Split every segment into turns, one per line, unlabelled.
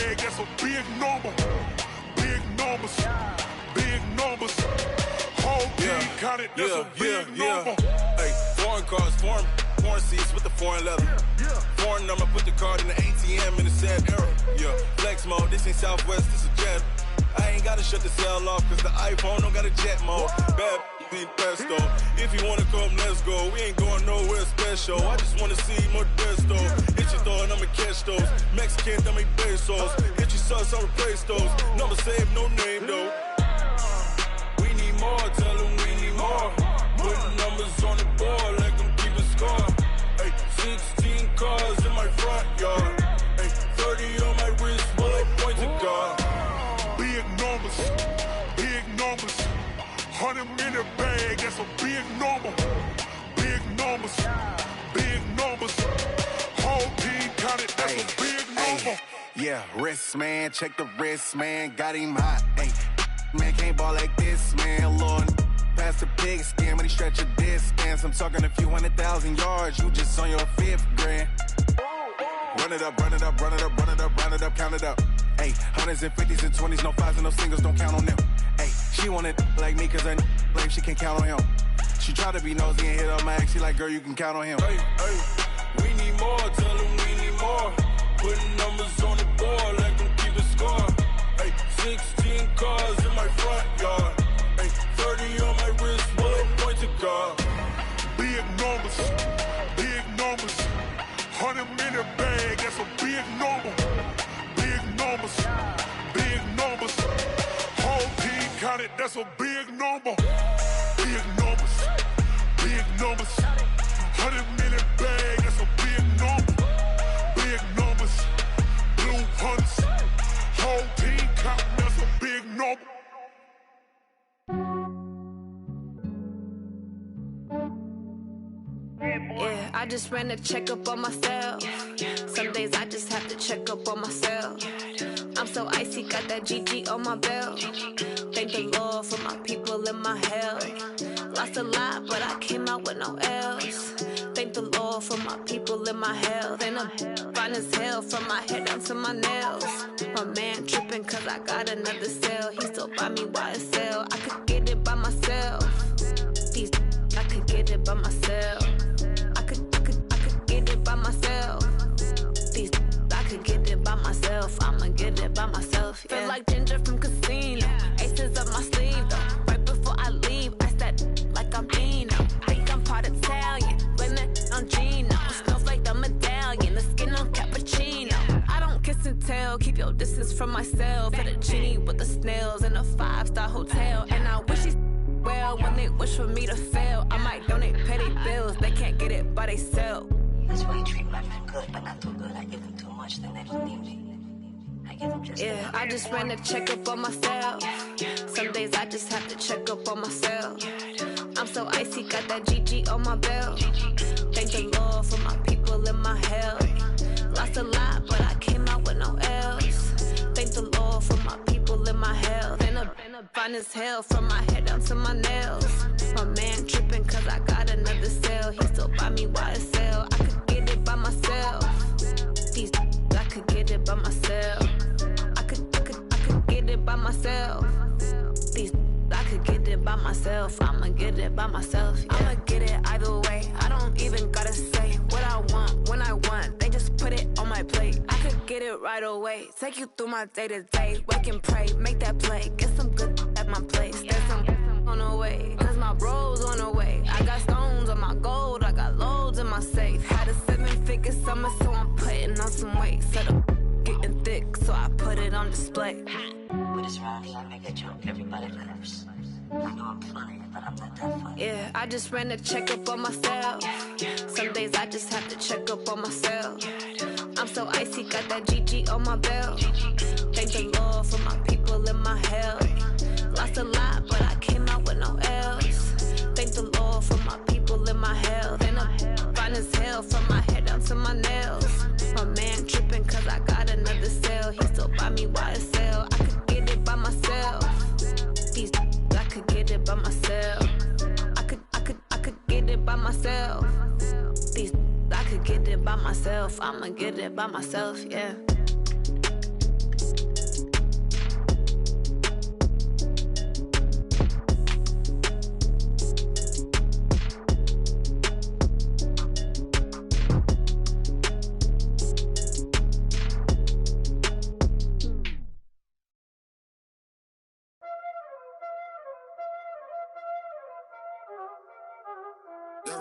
bag, that's a big number. Big numbers, big numbers. Whole team counted, that's a big number.
Hey, foreign cars, foreign seats with the foreign leather. Foreign number, put the card in the ATM in the sad era. Yeah, flex mode, this ain't Southwest, this is Jet. I ain't gotta shut the cell off, cause the iPhone don't got a jet mode. Bad be pesto. If you wanna come, let's go. We ain't going nowhere special. I just wanna see more desto. Hit your thought, I'ma catch those. Mexican, that make pesos. Hit your sauce, I'll replace those. Number save, no name though. We need more, tell them we need more. Putting numbers on the board, like them keep a score. Ay, 16 cars in my front yard. Ay, 30 on my wrist, bullet point to God.
Big numbers, big numbers. 100 in the bag, that's a big number. Big numbers, big numbers. Whole team counted, that's a big number.
Yeah, wrist man, check the wrist man, got him hot. Ay, man can't ball like this, man. Lord, past the pig skin when he stretch a distance. I'm talking a few 100,000 yards, you just on your 5th grand. Run it up, run it up, run it up, run it up, run it up, count it up. Ay, hundreds and 50s and 20s, no 5s and no singles, don't count on them. Ay, she want it like me, cause her lame, she can't count on him. She try to be nosy and hit up my ex, she like, girl, you can count on him.
Hey, hey, we need more, tell them we need more. Putting numbers on the board, like them keep a score. Ay, 16 cars in my front yard. Ay, 30 on my wrist, bullet point to God.
Big numbers, big numbers. 100 in the bag, that's a big number. Big numbers, big numbers. Whole team counted, that's a big number. Big numbers, big numbers. 100 in the bag, that's a big number. Big numbers, blue hunts. Whole team counting, that's a big number.
Yeah, I just ran a checkup on myself. Some days I just have to check up on myself. I'm so icy, got that GG on my belt. Thank the Lord for my people in my health. Lost a lot, but I came out with no L's. Thank the Lord for my people in my health. And I'm fine as hell from my head down to my nails. My man tripping cause I got another cell. He still buy me YSL. I could get it by myself. These I could get it by myself. I could get it by myself. These I could get it by myself. I'ma get it by myself. Yeah. Feel like Ginger from Casino. Aces up my sleeve though. Right before I leave, I said like I'm Eno. Think I'm part Italian. Blame it on Gino. Snowflake the medallion. The skin on cappuccino. I don't kiss and tell. Keep your distance from myself. Fettuccine with the snails in a 5-star hotel. And I wish he's well when they wish for me to fail. I might donate petty bills. They can't get it by themselves.
That's why you treat my men good, but not too good. I give them too much, then they don't need me. I give them just
yeah, I just ran a checkup on myself. Some days I just have to check up on myself. I'm so icy, got that GG on my belt. Thank the Lord for my people in my health. Lost a lot, but I came out with no L's. Thank the Lord for my people in my health. And I'm fine as hell from my head down to my nails. My man tripping cause I got another cell. He still buy me YSL. I could get it by myself. These I could get it by myself. I could get it by myself. These I could get it by myself. I'ma get it by myself. Yeah. I'ma get it either way. I don't even gotta say what I want when I want. They just put it on my plate. I could get it right away. Take you through my day to day. Wake and pray, make that play. Get some good at my place. There's some on the way. Cause my bro's on the way. I got stones on my gold. I got loads in my safe. Had a 7-figure summer, so I'm putting on some weight. Set up getting thick, so I put it on display.
with this round here, I make a joke. Everybody laughs. I know I'm funny, but I'm not that funny.
Yeah, I just ran a checkup on myself. Some days I just have to check up on myself. I'm so icy, got that GG on my belt. Thank the Lord for my people in my health. Lost a lot, but I came out with no L's. Thank the Lord for my people in my health. And I'm fine as hell from my head down to my nails. My man tripping cause I got another cell. He still buy me YSL. I could get it by myself. These I could get it by myself. I could get it by myself. These I could get it by myself. I'ma get it by myself, yeah.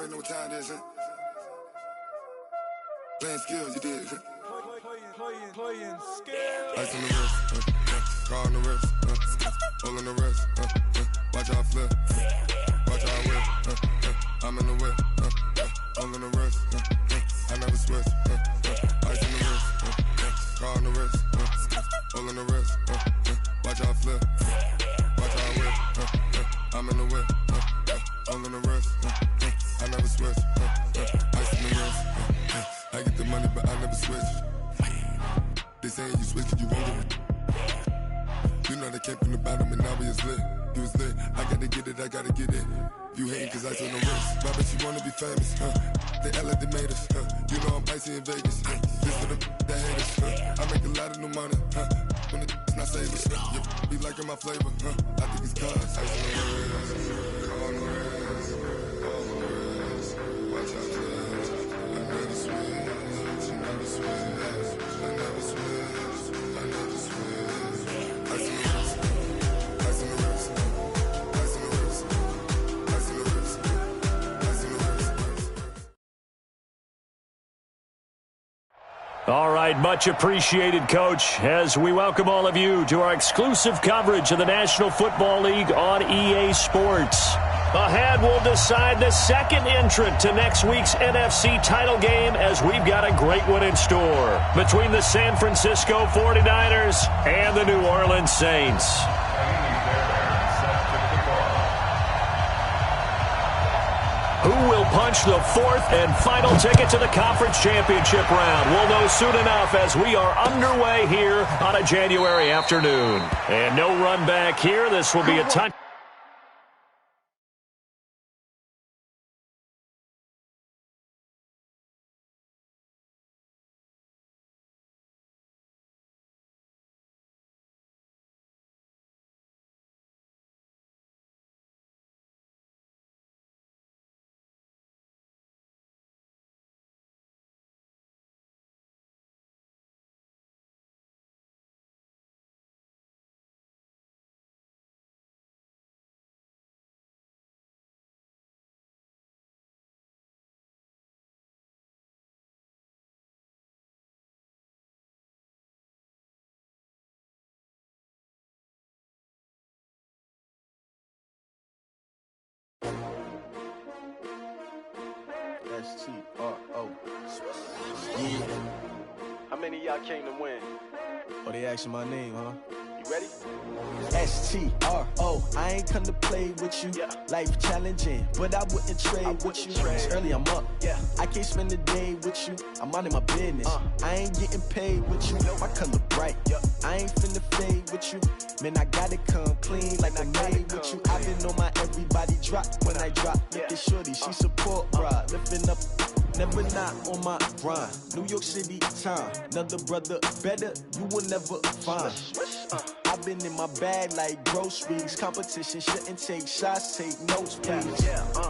already know what time it is, huh? Playing skills, you did.
Playing skills.
Ice on the wrist, car on the wrist, hole in the wrist, watch how I flip, watch how I whip, I'm in the whip, hole in the wrist, I never switch, ice on the wrist, car on the wrist, hole in the wrist, watch how I flip, watch how I whip, I'm in the whip, hole in the wrist, I never switch, ice on the wrist, I get the money but I never switch. They say you switch cause you won't get it. You know they came from the bottom and now we is lit. You was lit, I gotta get it, I gotta get it. You hating cause ice on the wrist. Why bet you wanna be famous, They act like they made us, You know I'm icy in Vegas, This for the that hate us, I make a lot of new money, When it's not savers, Be liking my flavor, I think it's cause ice on the wrist, on the wrist, on the wrist. Watch out for this, I never switch, I never switch.
All right, much appreciated, Coach, as we welcome all of you to our exclusive coverage of the National Football League on EA Sports. Ahead, we'll decide the second entrant to next week's NFC title game as we've got a great one in store between the San Francisco 49ers and the New Orleans Saints. Who will punch the fourth and final ticket to the conference championship round? We'll know soon enough as we are underway here on a January afternoon. And no run back here. This will be a touch.
S-T-R-O. Yeah. How many of y'all came to win? Oh, they asking my name, huh? You ready? S-T-R-O. I ain't come to play with you. Yeah. Life challenging, but I wouldn't trade with you. It's early, I'm up. Yeah. I can't spend the day with you. I'm minding my business. I ain't getting paid with you. My color bright. Yeah. I ain't finna fade with you. Man, I gotta come clean like I'm made with you. I've been on my everybody drop when I drop. Look at shorty, she support, bruh. Lifting up. Never not on my grind. New York City time. Another brother better, you will never find. I've been in my bag like groceries. Competition shouldn't take shots, take notes, please.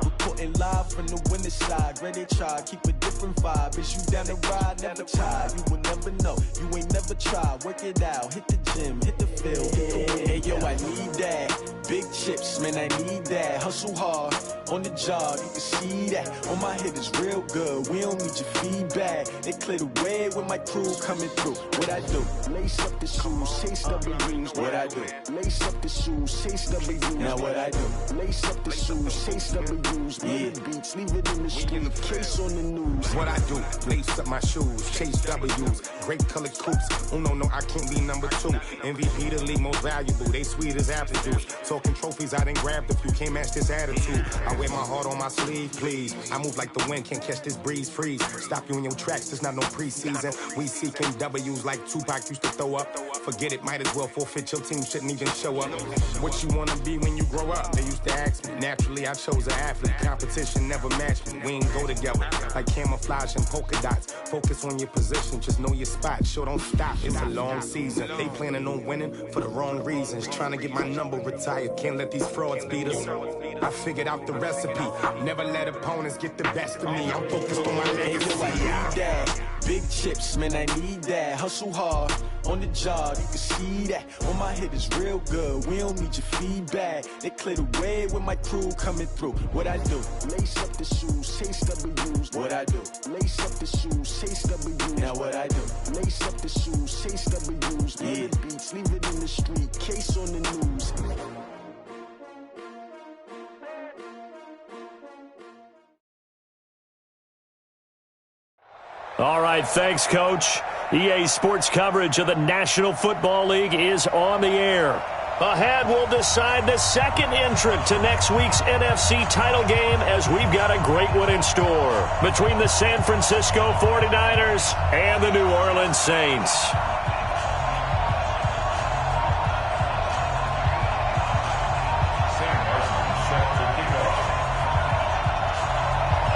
Reporting live from the winning side. Ready to try, keep a different vibe. Is you down the ride, never tired. You will never know, you ain't never tried. Work it out, hit the gym, hit the field, hit the wind. Hey yo, I need that. Big chips, man, I need that. Hustle hard, on the job, you can see that. On my head is real good, we don't need your feedback. They clear the way with my crew coming through. What I do? Lace up the shoes, chase W's. What I do? Lace up the shoes, chase W's. Now what I do? Lace up the shoes, chase W's. Yeah. Beats, leave it in the street, case on the news.
What I do? Lace up my shoes, chase W's. Great colored coops. Oh no, I can't be number 2. MVP the league most valuable. They sweet as apple juice. Talking trophies, I done grabbed a few. Can't match this attitude. I wear my heart on my sleeve, please. I move like the wind, can't catch this breeze. Freeze. Stop you in your tracks. There's not no preseason. We seeking W's like Tupac used to throw up. Forget it, might as well forfeit. Your team shouldn't even show up. What you wanna be when you grow up? They used to ask me. Naturally, I chose an athlete. Competition never matched me. We ain't go together like camouflage and polka dots. Focus on your position, just know your spot. Sure, don't stop. It's a long season. They planning on winning for the wrong reasons. Trying to get my number retired. Can't let these frauds beat us. I figured out the recipe. Never let opponents get the best of me. I'm focused on my legacy.
big chips, man, I need that. Hustle hard on the job, you can see that. On my head is real good, we don't need your feedback. They clear the way with my crew coming through. What I do? Lace up the shoes, chase W's. What I do? Lace up the shoes, chase W's. Now what I do? Lace up the shoes, chase W's. Yeah. The beats, leave it in the street, case on the news.
All right, thanks, Coach. EA Sports coverage of the National Football League is on the air. Ahead, we'll decide the second entrant to next week's NFC title game as we've got a great one in store between the San Francisco 49ers and the New Orleans Saints.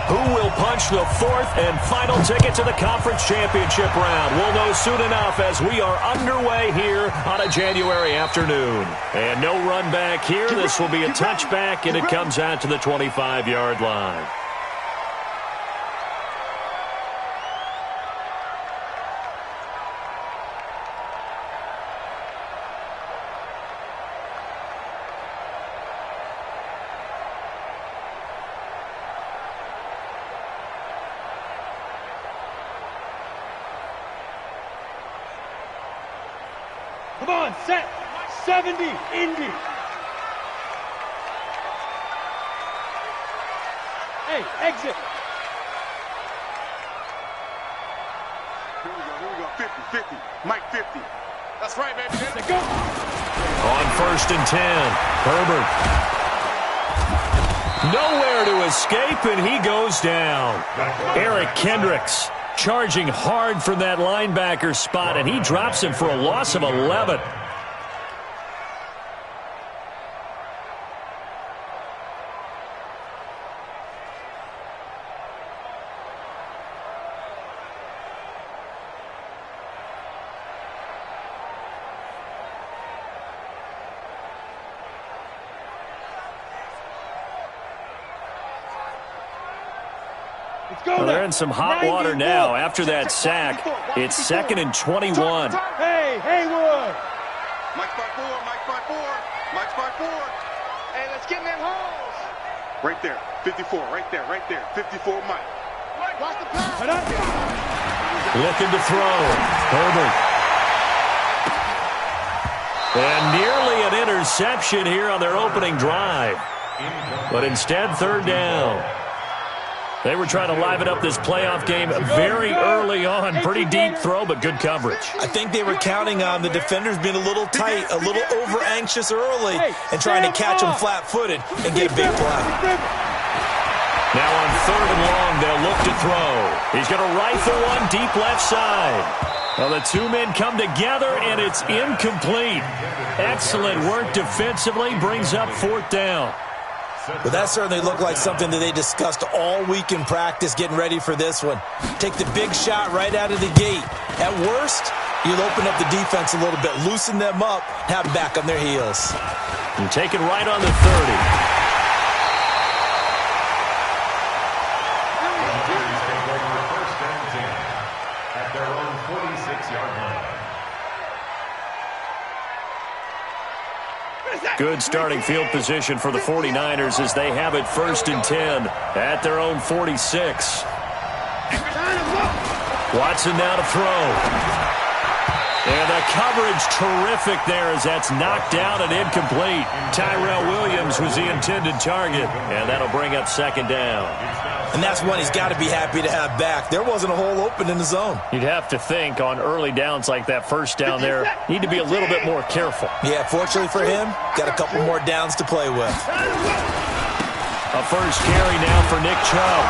Who will punch the fourth and final ticket to the conference championship round? We'll know soon enough as we are underway here on a January afternoon. And no run back here. This will be a touchback, and it comes out to the 25-yard line.
Come on, set. 70, Indy. Hey, exit.
Here we go. 50, 50. Mike 50. That's right, baby.
Let's go.
On 1st and 10, Herbert. Nowhere to escape, and he goes down. Eric Kendricks charging hard from that linebacker spot, and he drops him for a loss of 11. Well, they're in some hot water now. After that sack, it's 2nd and 21.
Hey, Haywood.
Mike's by 4, Mike's by 4, Mike's by 4. Hey, let's get in them holes. Right there, 54, right there, 54, Mike. Watch the pass.
Looking to throw. Herbert. And nearly an interception here on their opening drive. But instead, 3rd down. They were trying to liven up this playoff game very early on. Pretty deep throw, but good coverage.
I think they were counting on the defenders being a little tight, a little over-anxious early, and trying to catch them flat-footed and get a big play.
Now on 3rd and long, they'll look to throw. He's going to rifle one deep left side. Well, the two men come together, and it's incomplete. Excellent work defensively, brings up 4th down.
But that certainly looked like something that they discussed all week in practice getting ready for this one. Take the big shot right out of the gate. At worst, you'll open up the defense a little bit, loosen them up, have them back on their heels.
And take it right on the 30.
At their own 46-yard line.
Good starting field position for the 49ers as they have it 1st and 10 at their own 46. Watson now to throw. And the coverage terrific there as that's knocked down and incomplete. Tyrell Williams was the intended target, and that'll bring up 2nd down.
And that's one he's got to be happy to have back. There wasn't a hole open in the zone.
You'd have to think on early downs like that 1st down there, need to be a little bit more careful.
Yeah, fortunately for him, got a couple more downs to play with.
A first carry now for Nick Chubb.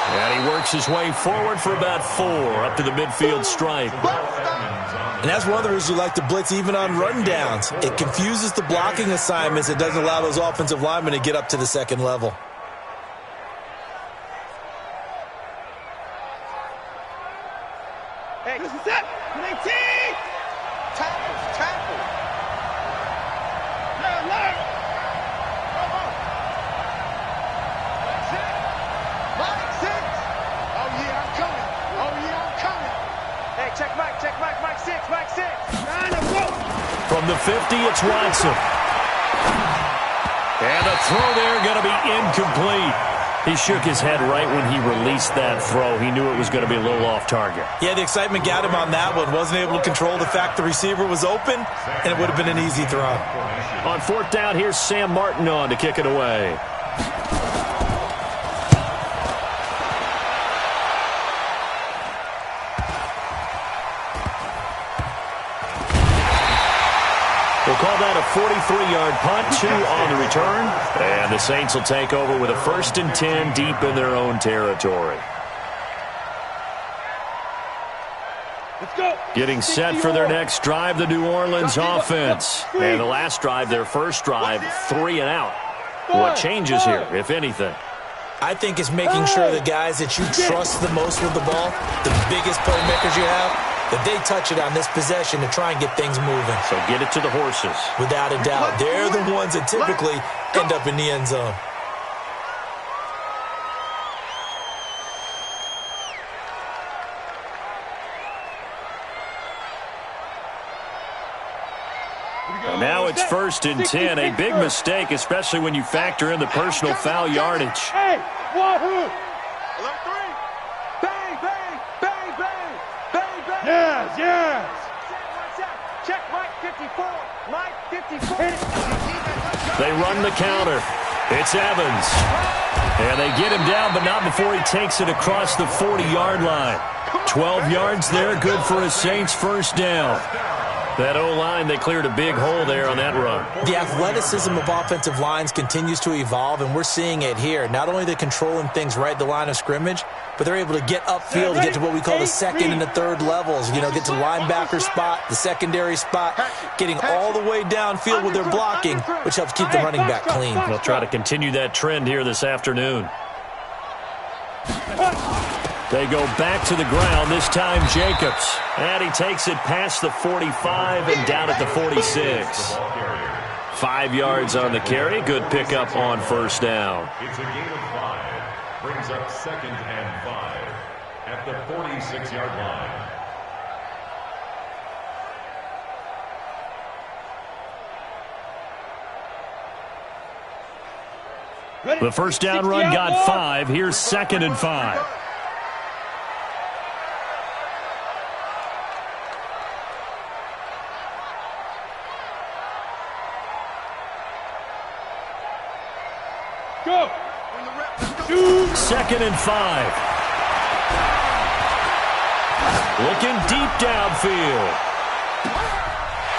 And he works his way forward for about 4 up to the midfield stripe.
And that's one of the reasons you like to blitz even on run downs. It confuses the blocking assignments. It doesn't allow those offensive linemen to get up to the 2nd level.
Hey, this is it. 19. Tackle. Learn. Mike 6. Oh, yeah, I'm coming.
From the 50, it's Watson. And the throw there going to be incomplete. He shook his head right when he released that throw. He knew it was going to be a little off target.
Yeah, the excitement got him on that one. Wasn't able to control the fact the receiver was open, and it would have been an easy throw.
On fourth down, here's Sam Martin on to kick it away. We'll call that a 43-yard punt, 2 on the return. And the Saints will take over with a 1st and 10 deep in their own territory.
Let's go.
Getting set for their next drive, the New Orleans offense. And the last drive, their first drive, 3 and out. What changes here, if anything?
I think it's making sure the guys that you trust the most with the ball, the biggest playmakers you have, that they touch it on this possession to try and get things moving.
So get it to the horses.
Without a doubt. They're the ones that typically end up in the end zone.
Now it's 1st and 10. A big mistake, especially when you factor in the personal foul yardage.
Hey, wahoo! Yes, yes.
Check Mike 54. Mike 54.
They run the counter. It's Evans. And they get him down, but not before he takes it across the 40-yard line. 12 yards there, good for a Saints first down. That O-line, they cleared a big hole there on that run.
The athleticism of offensive lines continues to evolve, and we're seeing it here. Not only are they controlling things right at the line of scrimmage, but they're able to get upfield to get to what we call the second and the third levels. You know, get to the linebacker spot, the secondary spot, getting all the way downfield with their blocking, which helps keep the running back clean.
They'll try to continue that trend here this afternoon. They go back to the ground, this time Jacobs. And he takes it past the 45 and down at the 46. 5 yards on the carry. Good pickup on first down.
It's a gain of 5. Brings up 2nd and 5 at the 46-yard line.
The first down run got 5. Here's 2nd and 5.
Go.
2nd and 5. Looking deep downfield.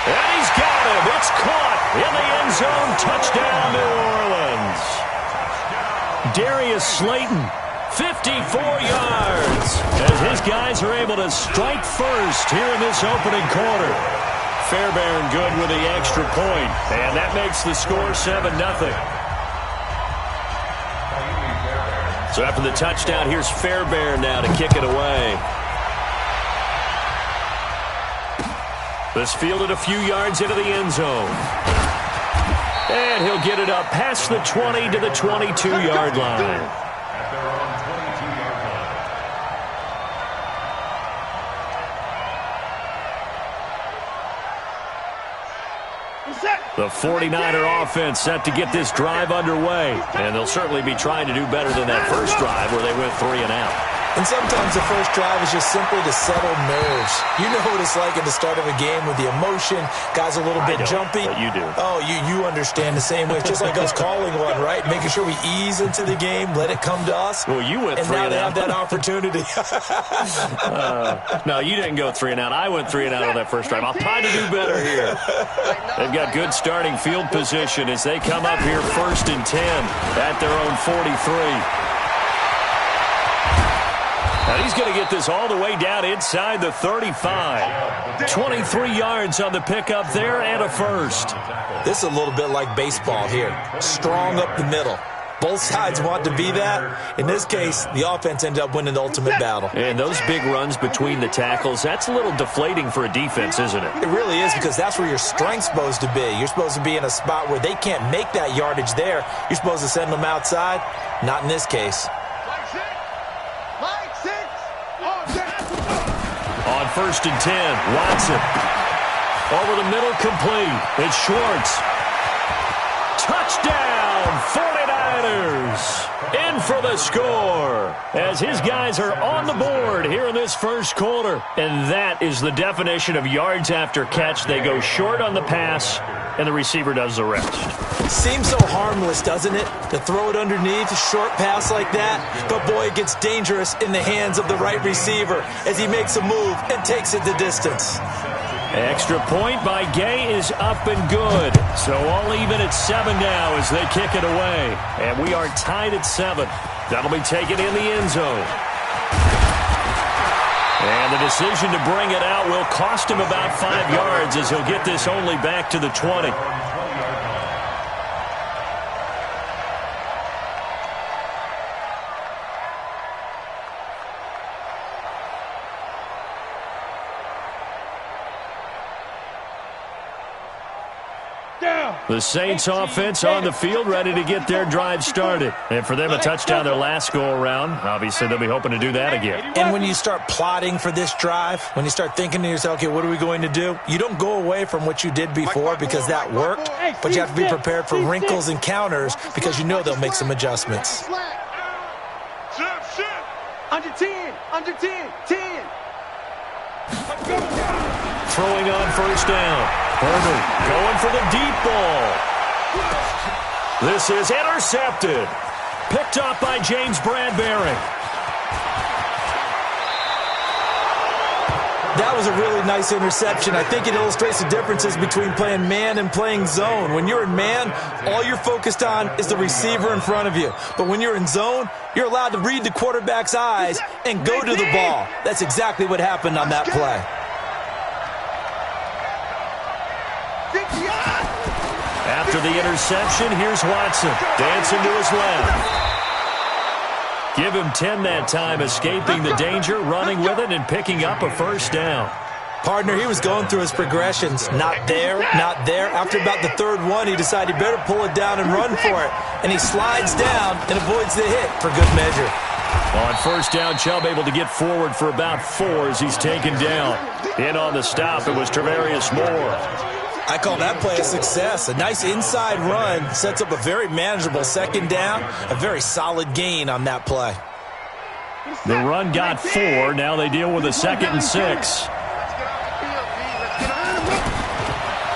And he's got him. It's caught in the end zone. Touchdown, New Orleans. Darius Slayton, 54 yards. As his guys are able to strike first here in this opening quarter. Fairbairn good with the extra point. And that makes the score 7-0. So after the touchdown, here's Fairbairn now to kick it away. This fielded a few yards into the end zone. And he'll get it up past the 20 to the 22-yard line.
At their own 22-yard line.
The 49er offense set to get this drive underway. And they'll certainly be trying to do better than that first drive where they went 3 and out.
And sometimes the first drive is just simply to settle nerves. You know what it's like at the start of a game with the emotion. Guys a little bit jumpy.
But you do.
Oh, you understand the same way. It's just like us calling one, right? Making sure we ease into the game, let it come to us.
Well, you went 3 and out.
And now they have that opportunity.
No, you didn't go 3 and out. I went 3 and out on that first drive. I'll try to do better here. They've got good starting field position as they come up here 1st and 10 at their own 43. And he's going to get this all the way down inside the 35. 23 yards on the pickup there and a first.
This is a little bit like baseball here. Strong up the middle. Both sides want to be that. In this case, the offense ended up winning the ultimate battle.
And those big runs between the tackles, that's a little deflating for a defense, isn't it?
It really is, because that's where your strength's supposed to be. You're supposed to be in a spot where they can't make that yardage there. You're supposed to send them outside. Not in this case.
On 1st and 10, Watson. Over the middle, complete. It's Schwartz. Touchdown, 49ers. In for the score as his guys are on the board here in this first quarter. And that is the definition of yards after catch. They go short on the pass, and the receiver does the rest.
Seems so harmless, doesn't it, to throw it underneath, a short pass like that? But, boy, it gets dangerous in the hands of the right receiver as he makes a move and takes it the distance.
Extra point by Gay is up and good. So all even at 7 now as they kick it away. And we are tied at 7. That'll be taken in the end zone. And the decision to bring it out will cost him about 5 yards as he'll get this only back to the 20. The Saints offense on the field, ready to get their drive started. And for them, a touchdown their last go-around. Obviously, they'll be hoping to do that again.
And when you start plotting for this drive, when you start thinking to yourself, okay, what are we going to do? You don't go away from what you did before because that worked, but you have to be prepared for wrinkles and counters because you know they'll make some adjustments.
Under 10, under 10, 10.
Throwing on first down. Herbert going for the deep ball. This is intercepted. Picked up by James Bradbury.
That was a really nice interception. I think it illustrates the differences between playing man and playing zone. When you're in man, all you're focused on is the receiver in front of you. But when you're in zone, you're allowed to read the quarterback's eyes and go to the ball. That's exactly what happened on that play.
After the interception, here's Watson. Dancing to his left. Give him 10 that time, escaping the danger, running with it, and picking up a first down.
Partner, he was going through his progressions. Not there, not there. After about the third one, he decided he better pull it down and run for it. And he slides down and avoids the hit for good measure.
On first down, Chubb able to get forward for about 4 as he's taken down. In on the stop, it was Travarius Moore.
I call that play a success. A nice inside run sets up a very manageable second down, a very solid gain on that play.
The run got 4. Now they deal with a 2nd and 6.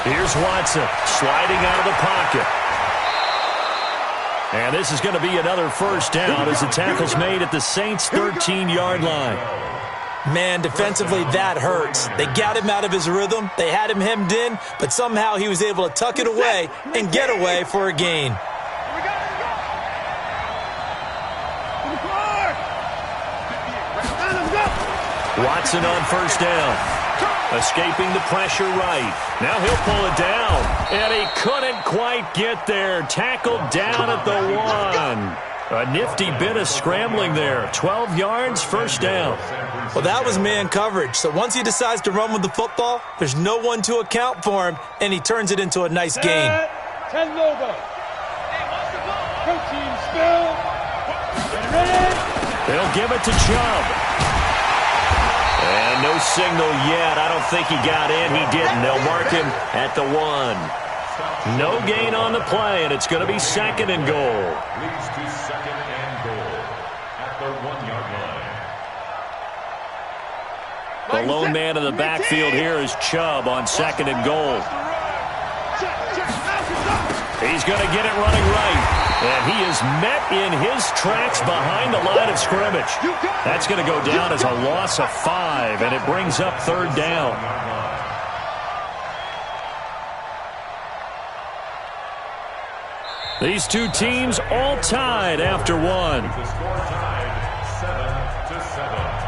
Here's Watson sliding out of the pocket. And this is going to be another first down as the tackle's made at the Saints' 13-yard line.
Man, defensively, that hurts. They got him out of his rhythm. They had him hemmed in, but somehow he was able to tuck it away and get away for a gain.
Watson on first down. Escaping the pressure right. Now he'll pull it down. And he couldn't quite get there. Tackled down at the 1. A nifty bit of scrambling there. 12 yards, first down.
Well, that was man coverage. So once he decides to run with the football, there's no one to account for him, and he turns it into a nice gain.
10 Nova. Protein spill.
They'll give it to Chubb. And no signal yet. I don't think he got in. He didn't. They'll mark him at the 1. No gain on the play, and it's going to be 2nd and goal.
Leads to 2nd and goal at the 1-yard line.
The lone man in the backfield here is Chubb on 2nd and goal. He's going to get it running right. And he is met in his tracks behind the line of scrimmage. That's going to go down as a loss of 5, and it brings up 3rd down. These two teams all tied after 1.
The score tied 7-7.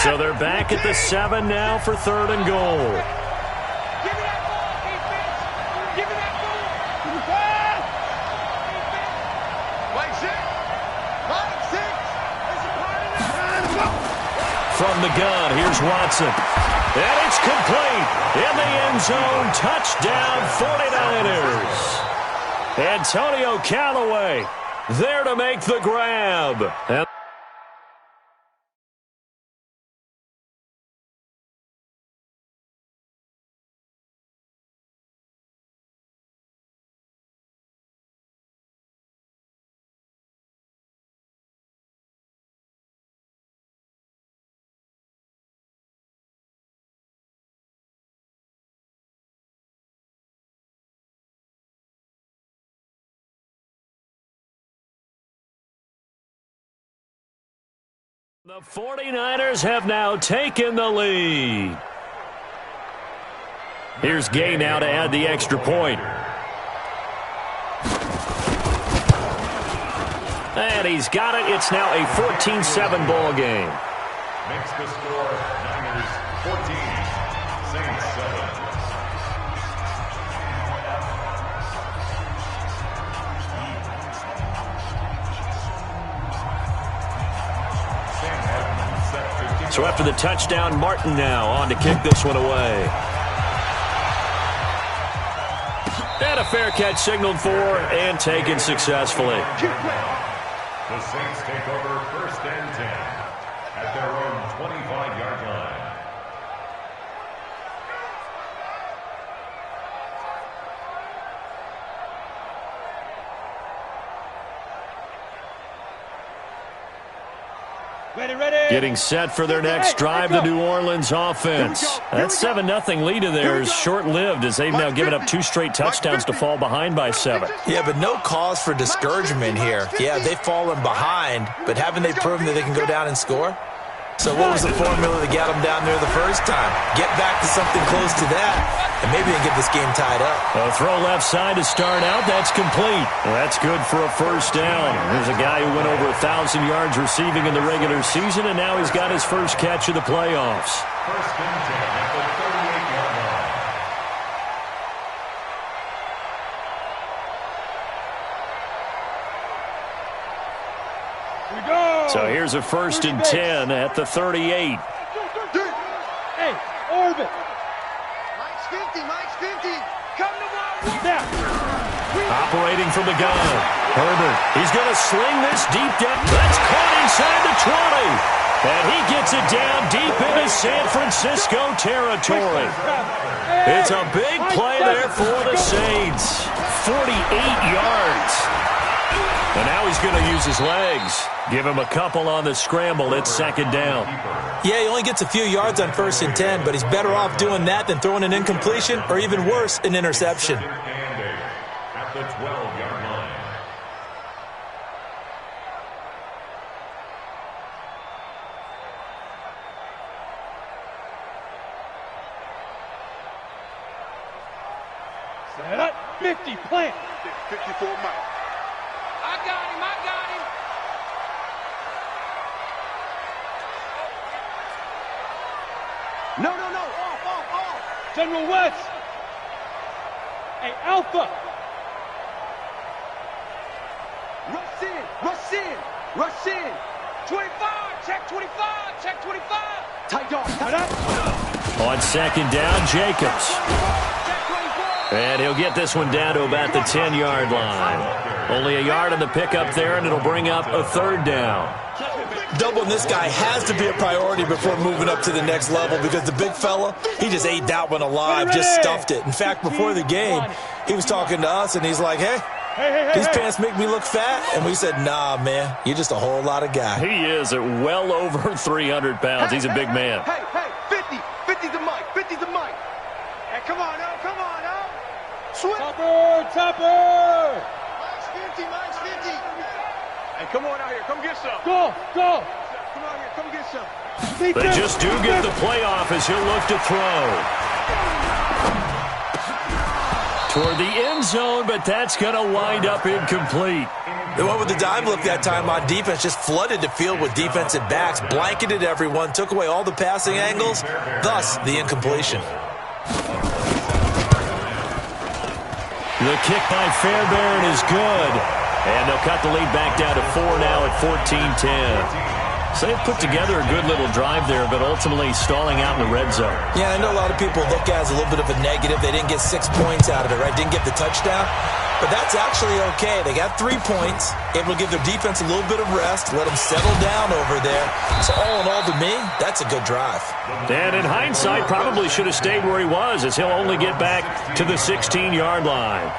So they're back at the 7 now for 3rd and goal.
Give me that ball, defense. Give me that ball.
from the gun. Here's Watson. And it's complete. In the end zone. Touchdown 49ers. Antonio Callaway there to make the grab. The 49ers have now taken the lead. Here's Gay now to add the extra point. And he's got it. It's now a 14-7 ball game.
Makes the score Niners 14, Saints 7.
So after the touchdown, Martin now on to kick this one away. And a fair catch signaled for and taken successfully.
The Saints take over 1st and 10 at their own 25-yard line.
Getting set for their next drive, the New Orleans offense. That 7-0 lead of theirs short-lived as they've now given up 2 straight touchdowns to fall behind by 7.
Yeah, but no cause for discouragement here. Yeah, they've fallen behind, but haven't they proven that they can go down and score? So what was the formula to get them down there the first time? Get back to something close to that, and maybe they get this game tied up.
A throw left side to start out. That's complete. That's good for a first down. There's a guy who went over 1,000 yards receiving in the regular season, and now he's got his first catch of the playoffs.
1st and 10 at the 38-yard line.
So here's a 1st and 10 at the 38.
Hey, orbit.
Mike's 50, Mike's 50. Come to one.
Now.
Operating from the gun. Herbert, he's going to sling this deep down. That's caught inside the 20. And he gets it down deep into San Francisco territory. It's a big play there for the Saints. 48 yards. And now he's going to use his legs. Give him a couple on the scramble. It's 2nd down.
Yeah, he only gets a few yards on 1st and 10, but he's better off doing that than throwing an incompletion or even worse, an interception.
At the 12-yard line.
Set up. 50, plant.
54 Mike.
I got him, I got him.
No, off. General West. Hey, Alpha.
Rush in. 25, check 25.
Tight dog. Tight up.
On 2nd down, Jacobs. And he'll get this one down to about the 10-yard line. Only a yard on the pickup there, and it'll bring up a 3rd down.
Doubling this guy has to be a priority before moving up to the next level because the big fella, he just ate that one alive, just stuffed it. In fact, before the game, he was talking to us, and he's like, hey, these pants make me look fat. And we said, nah, man, you're just a whole lot of guy.
He is at well over 300 pounds. He's a big man.
Hey, 50's the mic. Hey, come on, now.
Topper.
Mike's 50. Hey, come on out here. Come get some.
Go.
Come out here. Come get some.
They just do get the playoff as he'll look to throw. Toward the end zone, but that's going to wind up incomplete.
They went with the dime look that time on defense, just flooded the field with defensive backs, blanketed everyone, took away all the passing angles, thus the incompletion.
The kick by Fairbairn is good. And they'll cut the lead back down to 4 now at 14-10. So they've put together a good little drive there, but ultimately stalling out in the red zone.
Yeah, I know a lot of people look at it as a little bit of a negative. They didn't get 6 points out of it, right? Didn't get the touchdown. But that's actually okay. They got 3 points, able to give their defense a little bit of rest, let them settle down over there. So all in all, to me, that's a good drive.
And in hindsight, probably should have stayed where he was, as he'll only get back to the 16-yard line.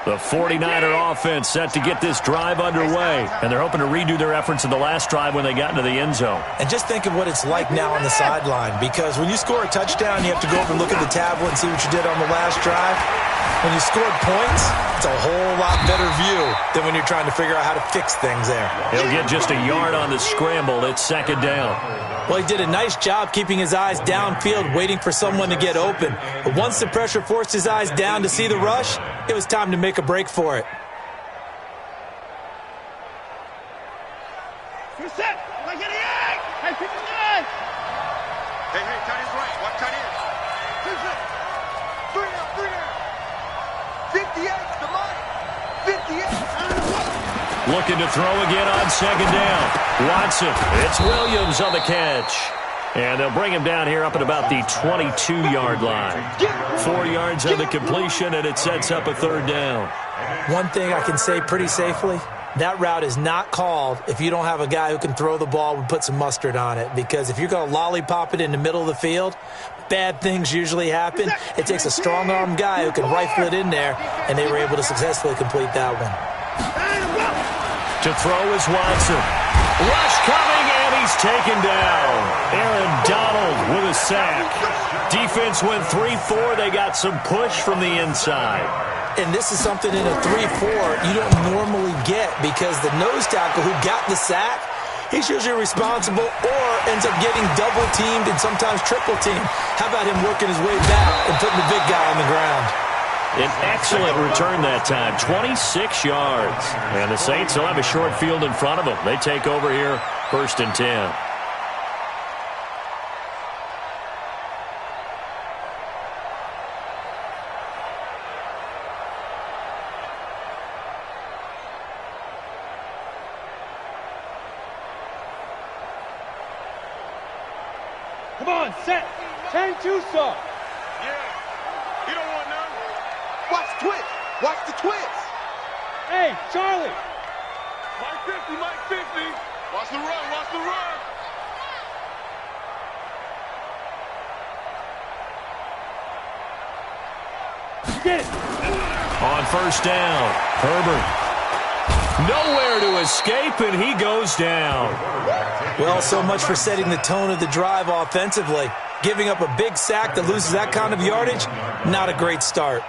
The 49er offense set to get this drive underway, and they're hoping to redo their efforts in the last drive when they got into the end zone.
And just think of what it's like now on the sideline, because when you score a touchdown, you have to go over and look at the tablet and see what you did on the last drive. When you scored points, it's a whole lot better view than when you're trying to figure out how to fix things there.
He'll get just a yard on the scramble. It's 2nd down.
Well, he did a nice job keeping his eyes downfield, waiting for someone to get open. But once the pressure forced his eyes down to see the rush, it was time to make a break for it.
You're set. Like it is. Hey, 59. Hey, tight end's right. Watch tight end. 3 now. 58, the money. 58.
Looking to throw again on 2nd down. Watson. It's Williams on the catch. And they'll bring him down here up at about the 22-yard line. 4 yards on the completion, and it sets up a 3rd down.
One thing I can say pretty safely, that route is not called if you don't have a guy who can throw the ball and put some mustard on it. Because if you're going to lollipop it in the middle of the field, bad things usually happen. It takes a strong-arm guy who can rifle it in there, and they were able to successfully complete that one.
To throw is Watson. Rush coming, and he's taken down. Aaron Donald with a sack. Defense went 3-4. They got some push from the inside.
And this is something in a 3-4 you don't normally get, because the nose tackle who got the sack, he's usually responsible or ends up getting double-teamed and sometimes triple-teamed. How about him working his way back and putting the big guy on the ground?
An excellent return that time, 26 yards. And the Saints will have a short field in front of them. They take over here, 1st and 10.
Come on, set. 10-2, sir.
You don't want none. Watch the twist. Watch the twist.
Hey, Charlie.
Mike 50, Mike 50. Watch the run, watch the run.
Get it.
On 1st down, Herbert. Nowhere to escape, and he goes down.
Well, so much for setting the tone of the drive offensively. Giving up a big sack that loses that kind of yardage, not a great start.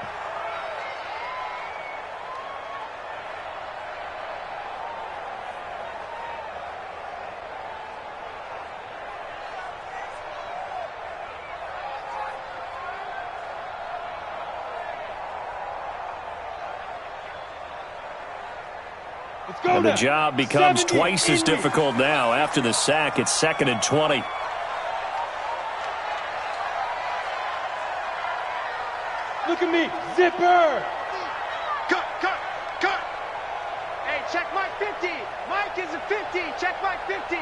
And the job becomes twice as difficult now. After the sack, it's 2nd and 20.
Look at me, zipper.
Cut. Hey, check Mike 50. Mike is a 50. Check Mike 50.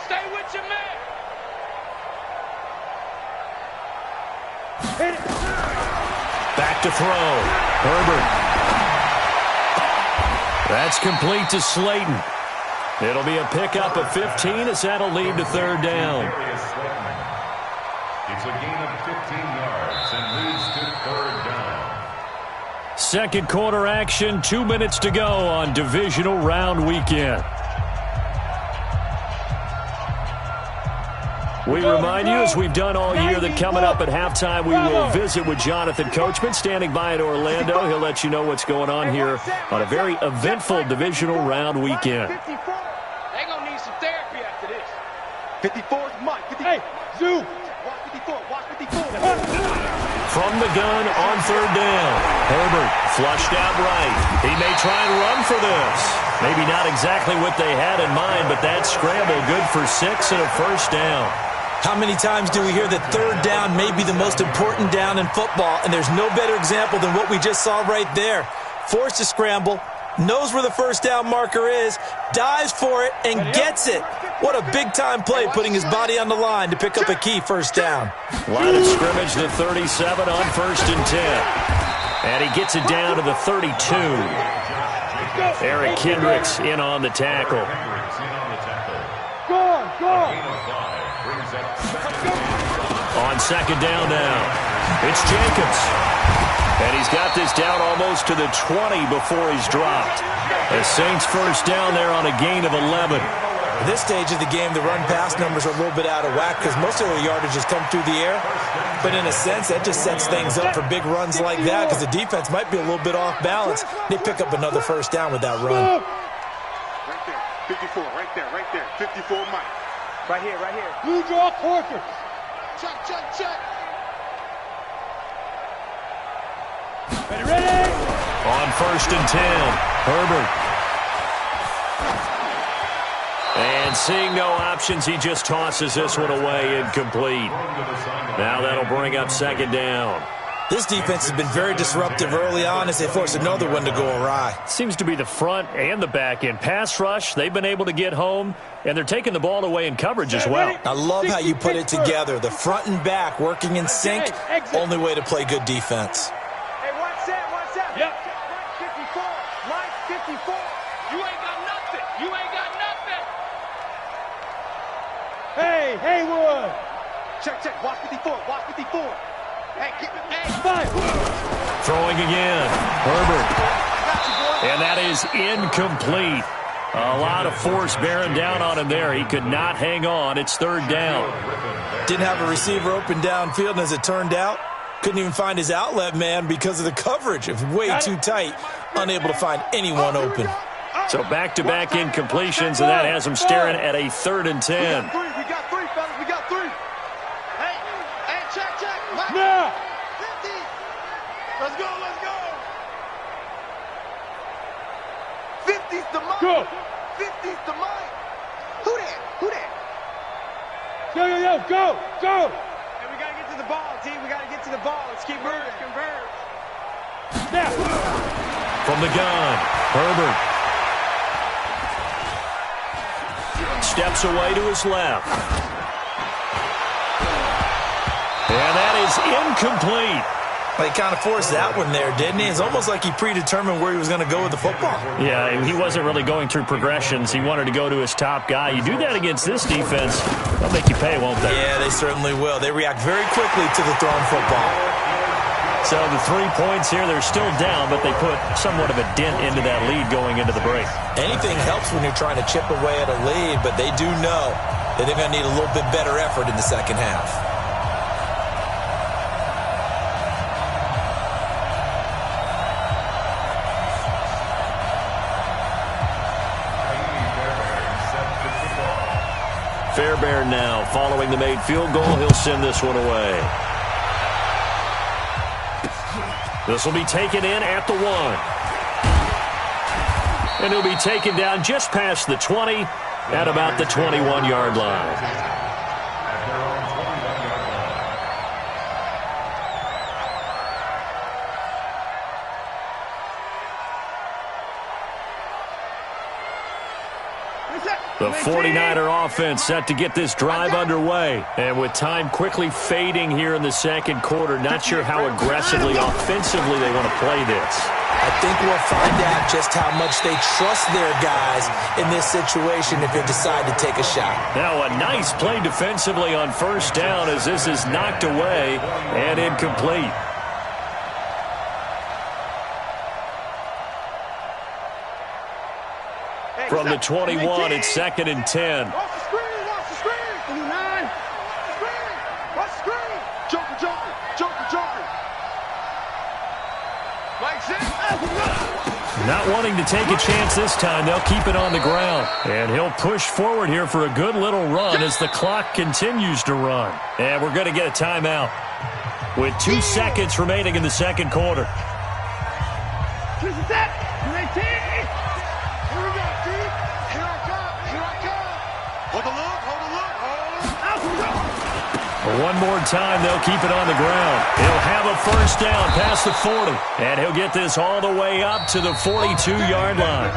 Stay with your man.
Hit it.
Back to throw. Herbert. That's complete to Slayton. It'll be a pickup of 15 as that'll lead to 3rd down.
It's a gain of 15 yards and leads to 3rd down.
2nd quarter action, 2 minutes to go on divisional round weekend. We remind you, as we've done all year, that coming up at halftime, we will visit with Jonathan Coachman, standing by in Orlando. He'll let you know what's going on here on a very eventful divisional round weekend.
They're going to need some therapy after this. 54 is Mike. 54.
Hey, Zoo.
Watch 54. Watch 54.
From the gun on 3rd down. Herbert flushed out right. He may try and run for this. Maybe not exactly what they had in mind, but that scramble good for 6 and a 1st down.
How many times do we hear that third down may be the most important down in football, and there's no better example than what we just saw right there. Forced to scramble, knows where the first down marker is, dives for it, and gets it. What a big-time play, putting his body on the line to pick up a key first down.
Line of scrimmage to 37 on 1st and 10. And he gets it down to the 32. Eric Kendricks in on the tackle. On 2nd down now, it's Jacobs. And he's got this down almost to the 20 before he's dropped. The Saints first down there on a gain of 11.
At this stage of the game, the run-pass numbers are a little bit out of whack because most of the yardage has come through the air. But in a sense, that just sets things up for big runs like that because the defense might be a little bit off balance. They pick up another first down with that run.
Right there, 54, right there, 54 Mike.
Right here.
Blue draw quarter.
Check.
Ready?
On 1st and 10, Herbert. And seeing no options, he just tosses this one away, incomplete. Now that'll bring up 2nd down.
This defense has been very disruptive early on as they force another one to go awry.
Seems to be the front and the back end. Pass rush, they've been able to get home, and they're taking the ball away in coverage as well.
I love how you put it together. The front and back working in sync, only way to play good defense.
Hey, one set.
Yep.
54. Mike, 54. You ain't got nothing.
Hey, Haywood.
Check. Watch 54. Hey,
Throwing again, Herbert. And that is incomplete. A lot of force bearing down on him there. He could not hang on. It's 3rd down.
Didn't have a receiver open downfield, and as it turned out, couldn't even find his outlet man because of the coverage. It was way too tight, unable to find anyone open.
So back-to-back incompletions, and that has him staring at a 3rd and 10.
We got three, fellas. We got three. Hey, check. Mike.
Now.
50. Let's go. 50's the Mike.
Go.
50's the Mike. Who that?
Go.
Hey, we got to get to the ball, team. Let's keep moving. Convert.
Now.
From the gun, Herbert. Steps away to his left. And that is incomplete.
Well, he kind of forced that one there, didn't he? It's almost like he predetermined where he was going to go with the football.
Yeah, he wasn't really going through progressions. He wanted to go to his top guy. You do that against this defense, they'll make you pay, won't they?
Yeah, they certainly will. They react very quickly to the thrown football.
So the 3 points here, they're still down, but they put somewhat of a dent into that lead going into the break.
Anything helps when you're trying to chip away at a lead, but they do know that they're going to need a little bit better effort in the second half.
Fairbairn now, following the made field goal, he'll send this one away. This will be taken in at the 1. And he'll be taken down just past the 20 at about the 21-yard line. The 49er offense set to get this drive underway. And with time quickly fading here in the second quarter, not sure how aggressively, offensively they want to play this.
I think we'll find out just how much they trust their guys in this situation if they decide to take a shot.
Now a nice play defensively on 1st down as this is knocked away and incomplete. From the 21, it's 2nd and 10.
Watch the screen. 29. Watch the screen. Joker. Like this.
Not wanting to take a chance this time, they'll keep it on the ground. And he'll push forward here for a good little run as the clock continues to run. And we're going to get a timeout with 2 seconds remaining in the second quarter.
This is it. 19. Here we go, dude. Here I come. Hold the look. Out we go.
One more time, they'll keep it on the ground. He'll have a first down past the 40, and he'll get this all the way up to the 42-yard line.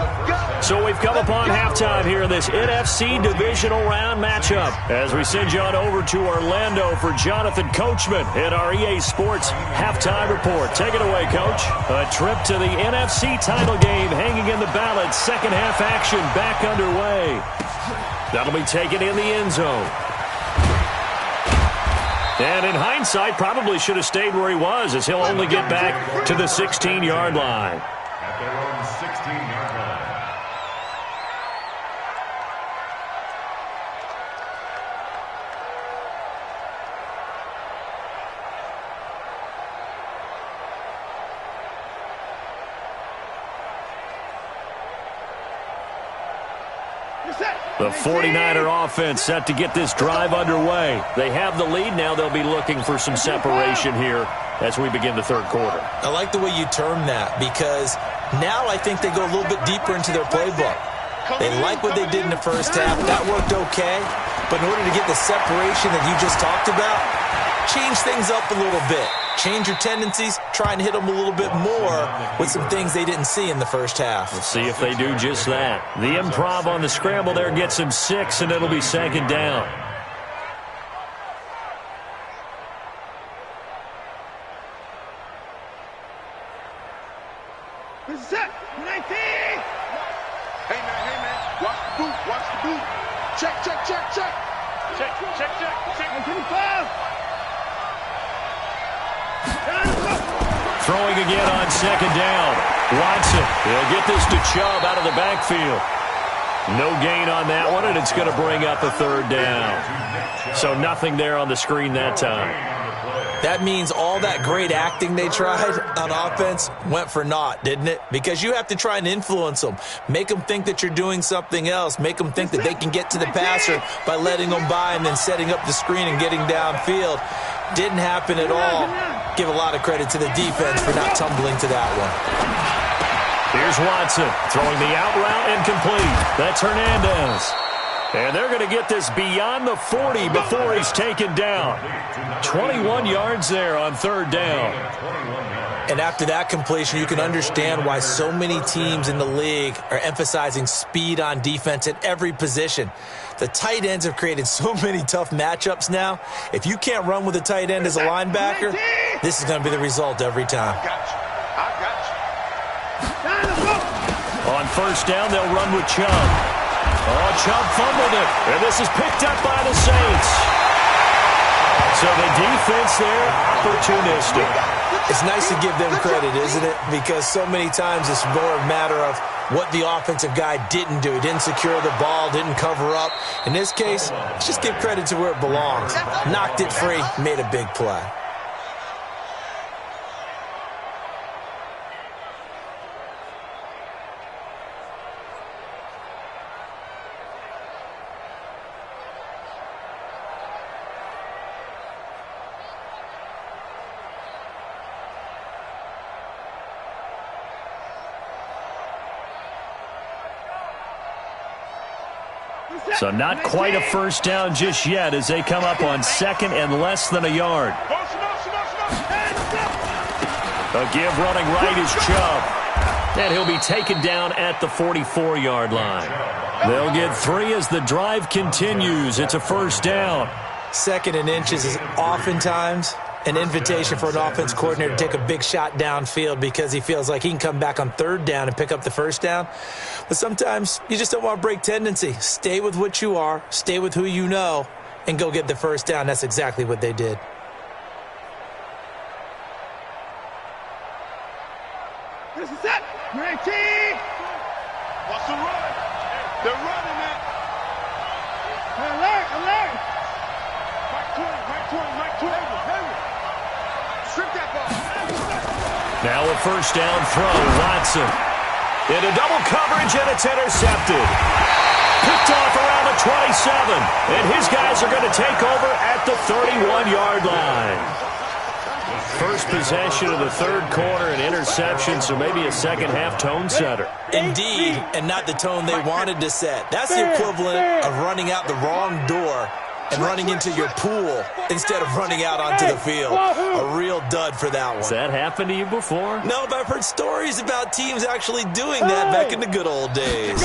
So we've come upon halftime here in this NFC Divisional Round matchup as we send you on over to Orlando for Jonathan Coachman in our EA Sports Halftime Report. Take it away, Coach. A trip to the NFC title game hanging in the balance. Second half action back underway. That'll be taken in the end zone. And in hindsight, probably should have stayed where he was, as he'll only get back to the 16-yard line.
At their own 16-yard line.
The 49er offense set to get this drive underway. They have the lead. Now they'll be looking for some separation here as we begin the third quarter.
I like the way you term that, because now I think they go a little bit deeper into their playbook. They like what they did in the first half. That worked okay. But in order to get the separation that you just talked about, change things up a little bit. Change your tendencies, try and hit them a little bit more with some things they didn't see in the first half.
We'll see if they do just that. The improv on the scramble there gets him 6, and it'll be second down.
Set. 19.
Hey, man. Watch the boot. Check.
Check. 25.
Throwing again on second down. Watson, he'll get this to Chubb out of the backfield. No gain on that one, and it's going to bring up a third down. So nothing there on the screen that time.
That means all that great acting they tried on offense went for naught, didn't it? Because you have to try and influence them. Make them think that you're doing something else. Make them think that they can get to the passer by letting them by and then setting up the screen and getting downfield. Didn't happen at all. Give a lot of credit to the defense for not tumbling to that one.
Here's Watson throwing the out route incomplete. That's Hernandez. And they're going to get this beyond the 40 before he's taken down. 21 yards there on third down.
And after that completion, you can understand why so many teams in the league are emphasizing speed on defense at every position. The tight ends have created so many tough matchups now. If you can't run with a tight end as a linebacker, this is going to be the result every time.
I got
you. On first down, they'll run with Chubb. Oh, Chubb fumbled it, and this is picked up by the Saints. So the defense there, opportunistic.
It's nice to give them credit, isn't it? Because so many times it's more a matter of what the offensive guy didn't do. He didn't secure the ball, didn't cover up. In this case, let's just give credit to where it belongs. Knocked it free, made a big play.
So not quite a first down just yet as they come up on second and less than a yard. A give running right is Chubb. And he'll be taken down at the 44-yard line. They'll get 3 as the drive continues. It's a first down.
Second and inches is oftentimes an invitation for an offense coordinator to take a big shot downfield because he feels like he can come back on third down and pick up the first down. But sometimes you just don't want to break tendency. Stay with what you are, stay with who you know, and go get the first down. That's exactly what they did.
This is it. 19.
What's the run? They're running it.
Alert. Mike 20. Strip that ball.
Now a first down throw. Watson. Into double coverage, and it's intercepted. Picked off around the 27. And his guys are going to take over at the 31-yard line. First possession of the third quarter, an interception, so maybe a second-half tone setter.
Indeed, and not the tone they wanted to set. That's the equivalent of running out the wrong door and running into your pool instead of running out onto the field. A real dud for that one.
Has that happened to you before?
No, but I've heard stories about teams actually doing that back in the good old days.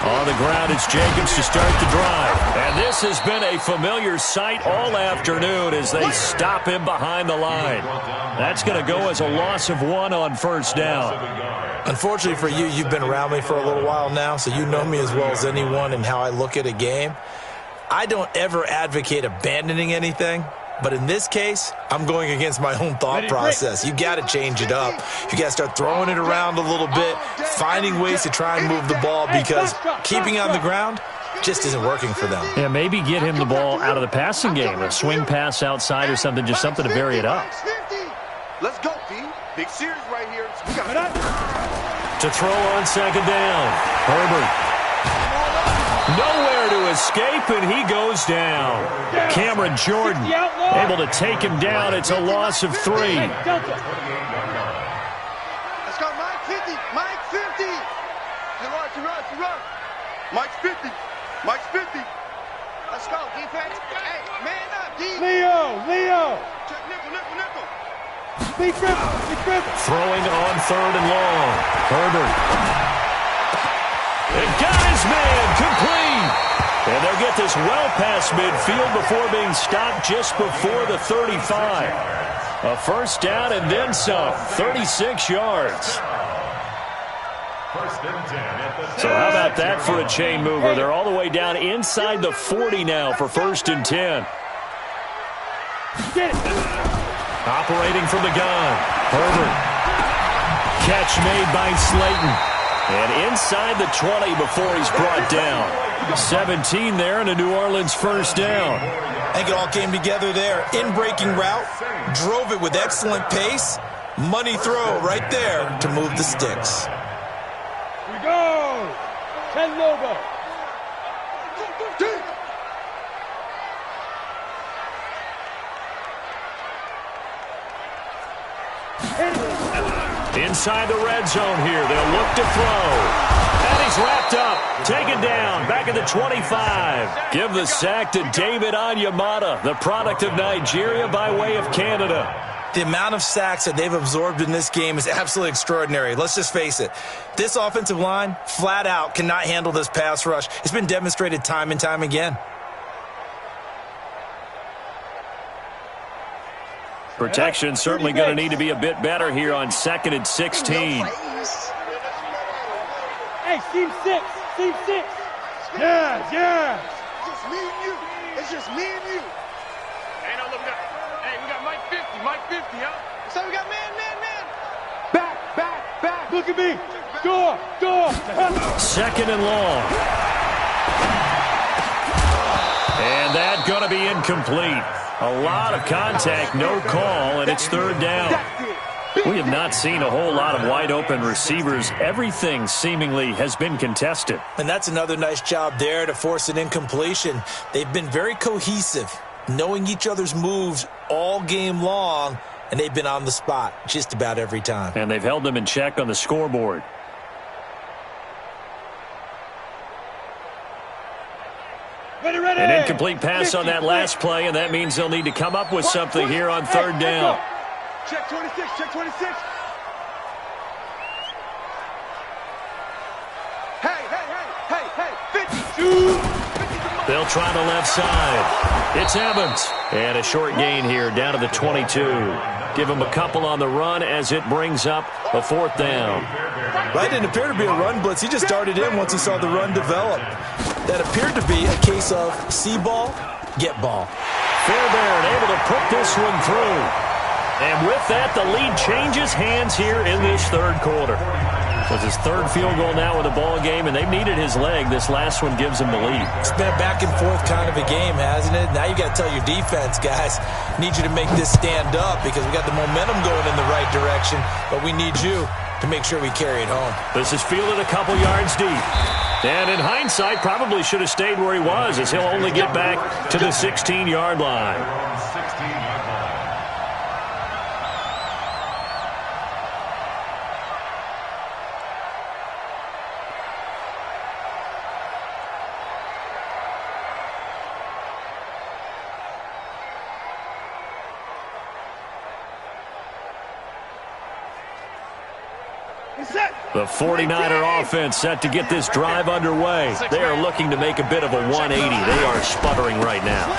On the ground, it's Jacobs to start the drive. And this has been a familiar sight all afternoon as they stop him behind the line. That's going to go as a loss of 1 on first down.
Unfortunately for you, you've been around me for a little while now, so you know me as well as anyone and how I look at a game. I don't ever advocate abandoning anything. But in this case, I'm going against my own thought process. You got to change it up. You got to start throwing it around a little bit, finding ways to try and move the ball because keeping on the ground just isn't working for them.
Yeah, maybe get him the ball out of the passing game, a swing pass outside or something, just something to vary it up.
Let's go, D. Big series right here.
To throw on second down, Herbert. Nowhere to escape, and he goes down. Cameron Jordan able to take him down. It's a loss of 3.
Let's go, Mike 50. Mike 50. To run.
Mike's 50. Mike's 50.
Let's go, defense. Hey, man up, D.
Leo.
Check nickel.
Big Griffin.
Throwing on 3rd and long. Herbert. And got his man complete. And they'll get this well past midfield before being stopped just before the 35. A first down and then some. 36 yards. So how about that for a chain mover? They're all the way down inside the 40 now for 1st and 10. Operating from the gun. Herbert. Catch made by Slayton. And inside the 20 before he's brought down. 17 there and a New Orleans first down.
I think it all came together there. In-breaking route, drove it with excellent pace. Money throw right there to move the sticks.
We go. 10 Lobo.
Inside the red zone here. They'll look to throw. And he's wrapped up. Taken down. Back at the 25. Give the sack to David Onyemata, the product of Nigeria by way of Canada.
The amount of sacks that they've absorbed in this game is absolutely extraordinary. Let's just face it. This offensive line, flat out, cannot handle this pass rush. It's been demonstrated time and time again.
Protection certainly going to need to be a bit better here on 2nd and 16.
Hey, team 6. Yeah.
Just me and you. It's just me and you.
Hey, no, look at that. Hey, we got Mike 50, huh?
So we got man.
Back. Look at me. Door.
2nd and long. And that's going to be incomplete. A lot of contact, no call, and it's 3rd down. We have not seen a whole lot of wide-open receivers. Everything seemingly has been contested.
And that's another nice job there to force an incompletion. They've been very cohesive, knowing each other's moves all game long, and they've been on the spot just about every time.
And they've held them in check on the scoreboard.
Ready.
An incomplete pass on that last play, and that means they'll need to come up with something here on 3rd down.
Check 26. Hey, 50.
They'll try the left side. It's Evans. And a short gain here down to the 22. Give him a couple on the run as it brings up a 4th down.
Right, didn't appear to be a run blitz. He just started in once he saw the run develop. That appeared to be a case of see ball, get ball.
Fairbairn able to put this one through. And with that, the lead changes hands here in this 3rd quarter. With his 3rd field goal now in the ball game, and they've needed his leg. This last one gives him the lead.
It's been a back and forth kind of a game, hasn't it? Now you got to tell your defense, guys, need you to make this stand up because we got the momentum going in the right direction, but we need you to make sure we carry it home.
This is fielded a couple yards deep. And in hindsight, probably should have stayed where he was as he'll only get back to the 16-yard line. The 49er offense set to get this drive underway. They are looking to make a bit of a 180. They are sputtering right now.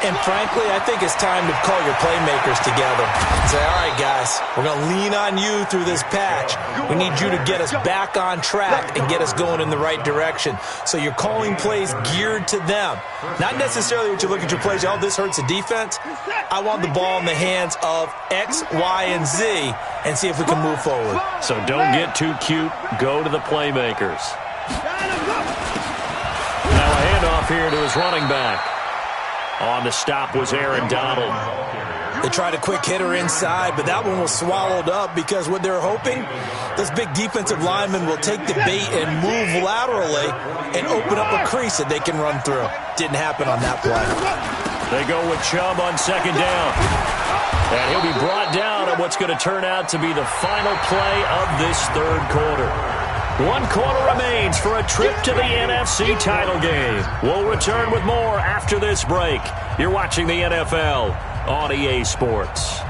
And frankly, I think it's time to call your playmakers together and say, all right, guys, we're going to lean on you through this patch. We need you to get us back on track and get us going in the right direction. So you're calling plays geared to them. Not necessarily what you look at your plays, oh, this hurts the defense. I want the ball in the hands of X, Y, and Z and see if we can move forward.
So don't get too cute. Go to the playmakers. Now a handoff here to his running back. On the stop was Aaron Donald.
They tried a quick hitter inside, but that one was swallowed up because what they're hoping, this big defensive lineman will take the bait and move laterally and open up a crease that they can run through. Didn't happen on that play.
They go with Chubb on second down. And he'll be brought down at what's going to turn out to be the final play of this third quarter. 1 quarter remains for a trip to the NFC title game. We'll return with more after this break. You're watching the NFL on EA Sports.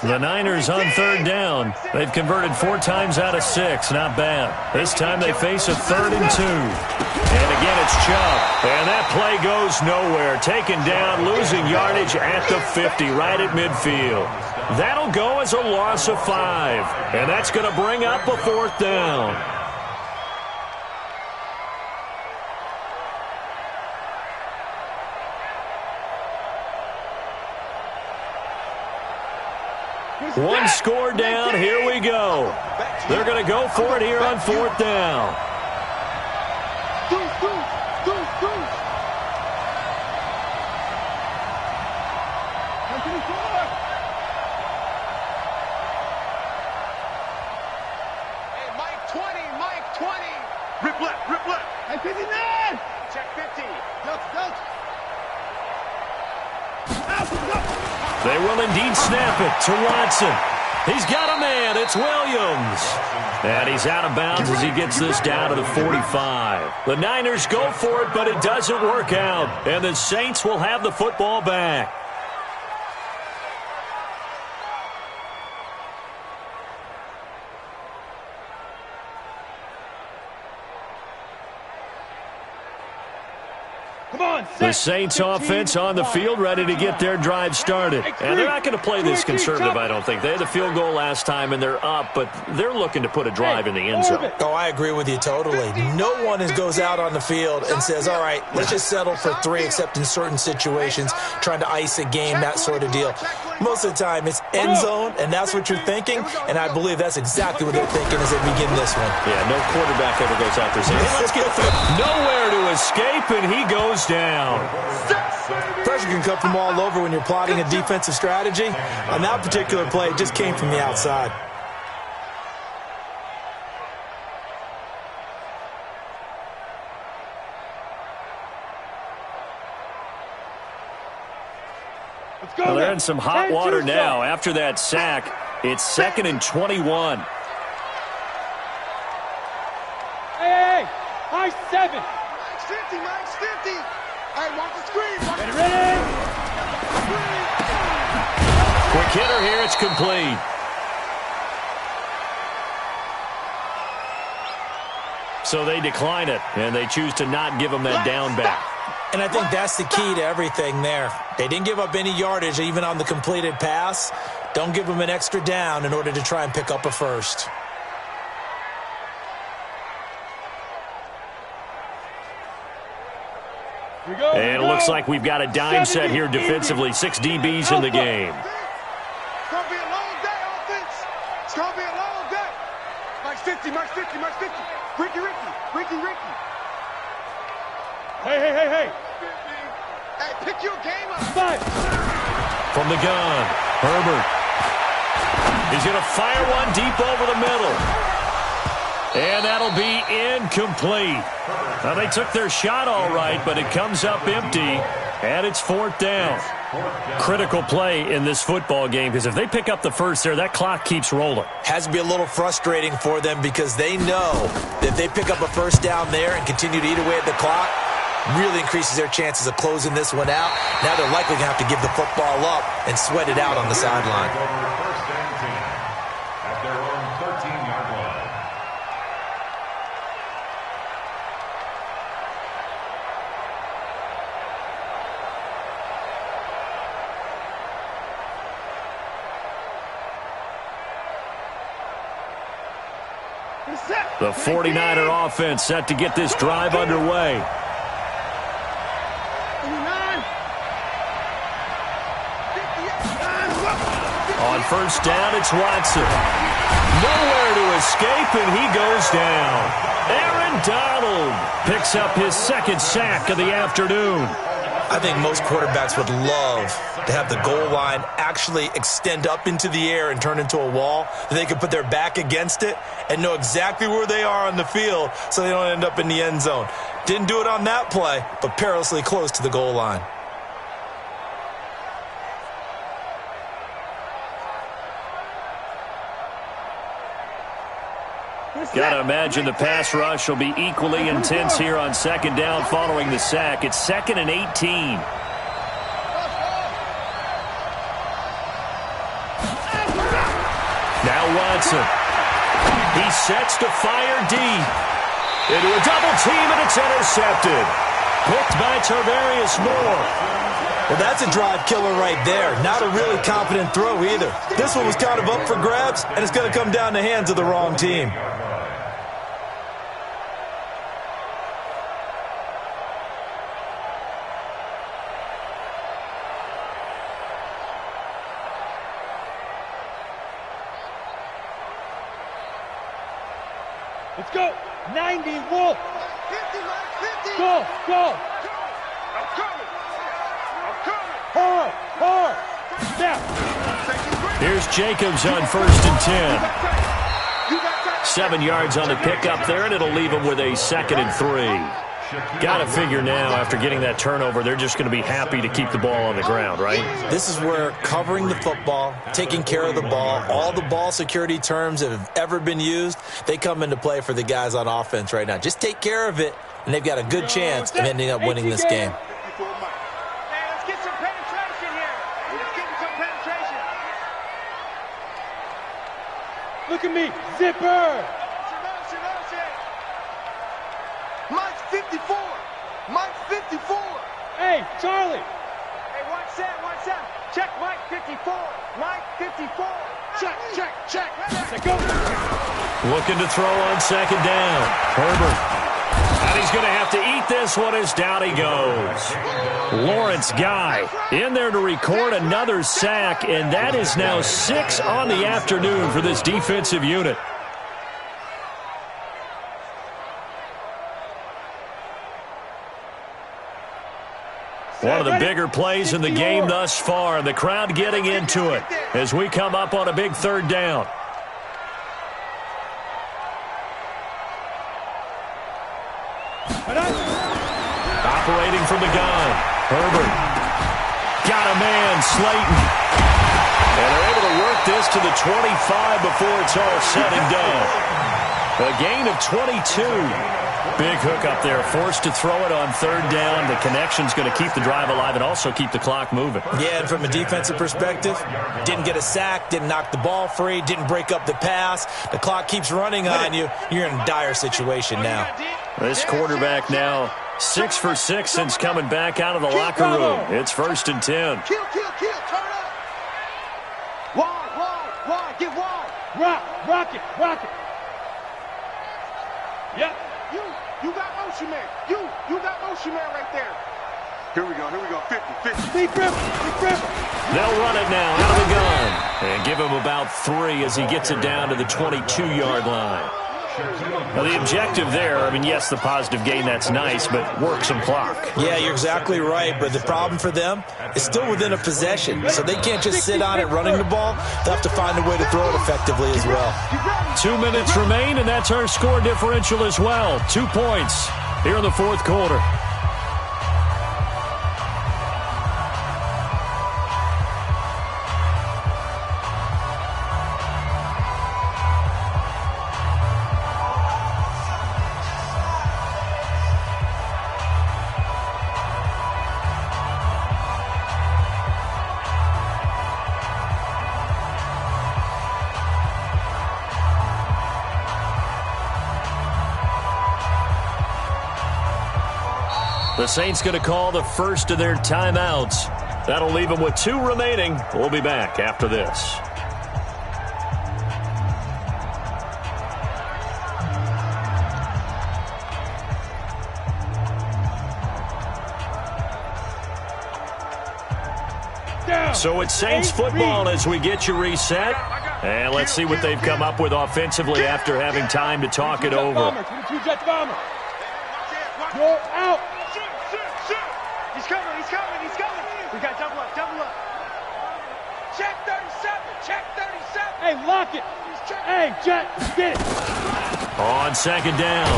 The Niners on third down. They've converted 4 times out of 6. Not bad. This time they face a 3rd and 2. And again, it's Chubb. And that play goes nowhere. Taken down, losing yardage at the 50, right at midfield. That'll go as a loss of 5. And that's going to bring up a 4th down. One score down. Here we go. They're going to go for it here on 4th down.
Hey, Mike 20, Mike 20.
Rip left, rip left.
Hey, 59. Check 50.
They will indeed snap it to Watson. He's got a man. It's Williams. And he's out of bounds as he gets this down to the 45. The Niners go for it, but it doesn't work out. And the Saints will have the football back. The Saints offense on the field ready to get their drive started. And they're not going to play this conservative, I don't think. They had the field goal last time, and they're up, but they're looking to put a drive in the end zone.
Oh, I agree with you totally. No one goes out on the field and says, all right, let's just settle for 3 except in certain situations, trying to ice a game, that sort of deal. Most of the time, it's end zone, and that's what you're thinking, and I believe that's exactly what they're thinking as they begin this one.
Yeah, no quarterback ever goes out there saying, hey, let's get through. Nowhere to escape, and he goes down.
Pressure can come from all over when you're plotting a defensive strategy. On that particular play, it just came from the outside.
Well, they're in some hot water now. After that sack, it's 2nd and 21.
Hey, high 7.
Mike's 50, Mike's 50. All right, watch the screen.
Ready?
Quick hitter here. It's complete. So they decline it, and they choose to not give him that down back.
And I think that's the key to everything there. They didn't give up any yardage even on the completed pass. Don't give them an extra down in order to try and pick up a first.
And it looks like we've got a dime set here defensively. 6 DBs in the game.
It's going to be a long day, offense. It's going to be a long day. Mike's 50, Mike's 50, Mike's 50. Ricky.
Hey.
Hey, pick your game up.
5.
From the gun, Herbert. He's going to fire one deep over the middle. And that'll be incomplete. Now, they took their shot all right, but it comes up empty, and it's 4th down. Critical play in this football game, because if they pick up the first there, that clock keeps rolling.
Has to be a little frustrating for them because they know that if they pick up a first down there and continue to eat away at the clock, really increases their chances of closing this one out. Now they're likely going to have to give the football up and sweat it out on the sideline.
First and 10 at their own 13-yard line.
The 49er offense set to get this drive underway. On first down, it's Watson. Nowhere to escape, and he goes down. Aaron Donald picks up his 2nd sack of the afternoon.
I think most quarterbacks would love to have the goal line actually extend up into the air and turn into a wall, that they can put their back against it and know exactly where they are on the field so they don't end up in the end zone. Didn't do it on that play, but perilously close to the goal line.
Got to imagine the pass rush will be equally intense here on 2nd down following the sack. It's 2nd and 18. Now Watson. He sets to fire deep. Into a double team, and it's intercepted. Picked by Tarvarius Moore.
Well, that's a drive killer right there. Not a really confident throw either. This one was kind of up for grabs, and it's going to come down the hands of the wrong team.
Let's go. 90, Wolf. 50. Go.
I'm coming.
Hard. Snap.
Here's Jacobs on 1st and 10. 7 yards on the pickup there, and it'll leave him with a 2nd and 3. Got to figure now, after getting that turnover, they're just going to be happy to keep the ball on the ground, right?
This is where covering the football, taking care of the ball, all the ball security terms that have ever been used, they come into play for the guys on offense right now. Just take care of it, and they've got a good chance of ending up winning this game.
Hey, let's get some penetration here. Let's get some penetration.
Look at me. Zipper.
Mike's 54. Mike's 54.
Hey, Charlie.
Hey, watch that. Check Mike 54. Mike 54. Check.
Let's go.
Looking to throw on 2nd down. Herbert. And he's going to have to eat this one as down he goes. Lawrence Guy in there to record another sack, and that is now 6 on the afternoon for this defensive unit. One of the bigger plays in the game thus far. The crowd getting into it as we come up on a big 3rd down. Operating from the gun. Herbert. Got a man, Slayton. And they're able to work this to the 25 before it's all said and done. A gain of 22. Big hook up there, forced to throw it on 3rd down. The connection's going to keep the drive alive and also keep the clock moving.
Yeah, and from a defensive perspective, didn't get a sack, didn't knock the ball free, didn't break up the pass. The clock keeps running on you. You're in a dire situation now.
This quarterback now 6 for 6 since coming back out of the locker room. It's 1st and 10.
Kill. Turn up. Wide. Get wide.
Rock it. Yep.
You got motion man. You got motion man right there.
Here we go. 50.
Deep rip.
They'll run it now out of the gun. And give him about 3 as he gets it down to the 22-yard line. Well, the objective there, I mean, yes, the positive gain, that's nice, but work some clock.
Yeah, you're exactly right, but the problem for them is still within a possession, so they can't just sit on it running the ball. They'll have to find a way to throw it effectively as well.
2 minutes remain, and that's our score differential as well. 2 points here in the fourth quarter. The Saints going to call the first of their timeouts. That'll leave them with 2 remaining. We'll be back after this. So it's Saints football as we get you reset. And let's see what they've come up with offensively after having time to talk it over.
Go out.
He's coming, he's coming, he's coming. We got double up, double up. Check 37, check 37.
Hey, lock it. Hey, Jet, get it.
On second down,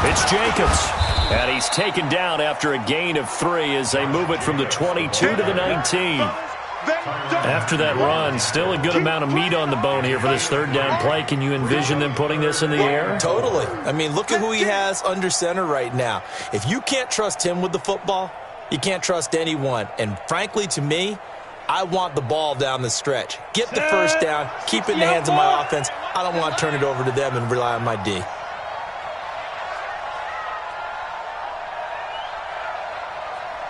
it's Jacobs. And he's taken down after a gain of 3 as they move it from the 22 to the 19. After that run, still a good amount of meat on the bone here for this third down play. Can you envision them putting this in the air?
Totally. I mean, look at who he has under center right now. If you can't trust him with the football, you can't trust anyone. And frankly, to me, I want the ball down the stretch. Get the first down, keep it in the hands of my offense. I don't want to turn it over to them and rely on my D.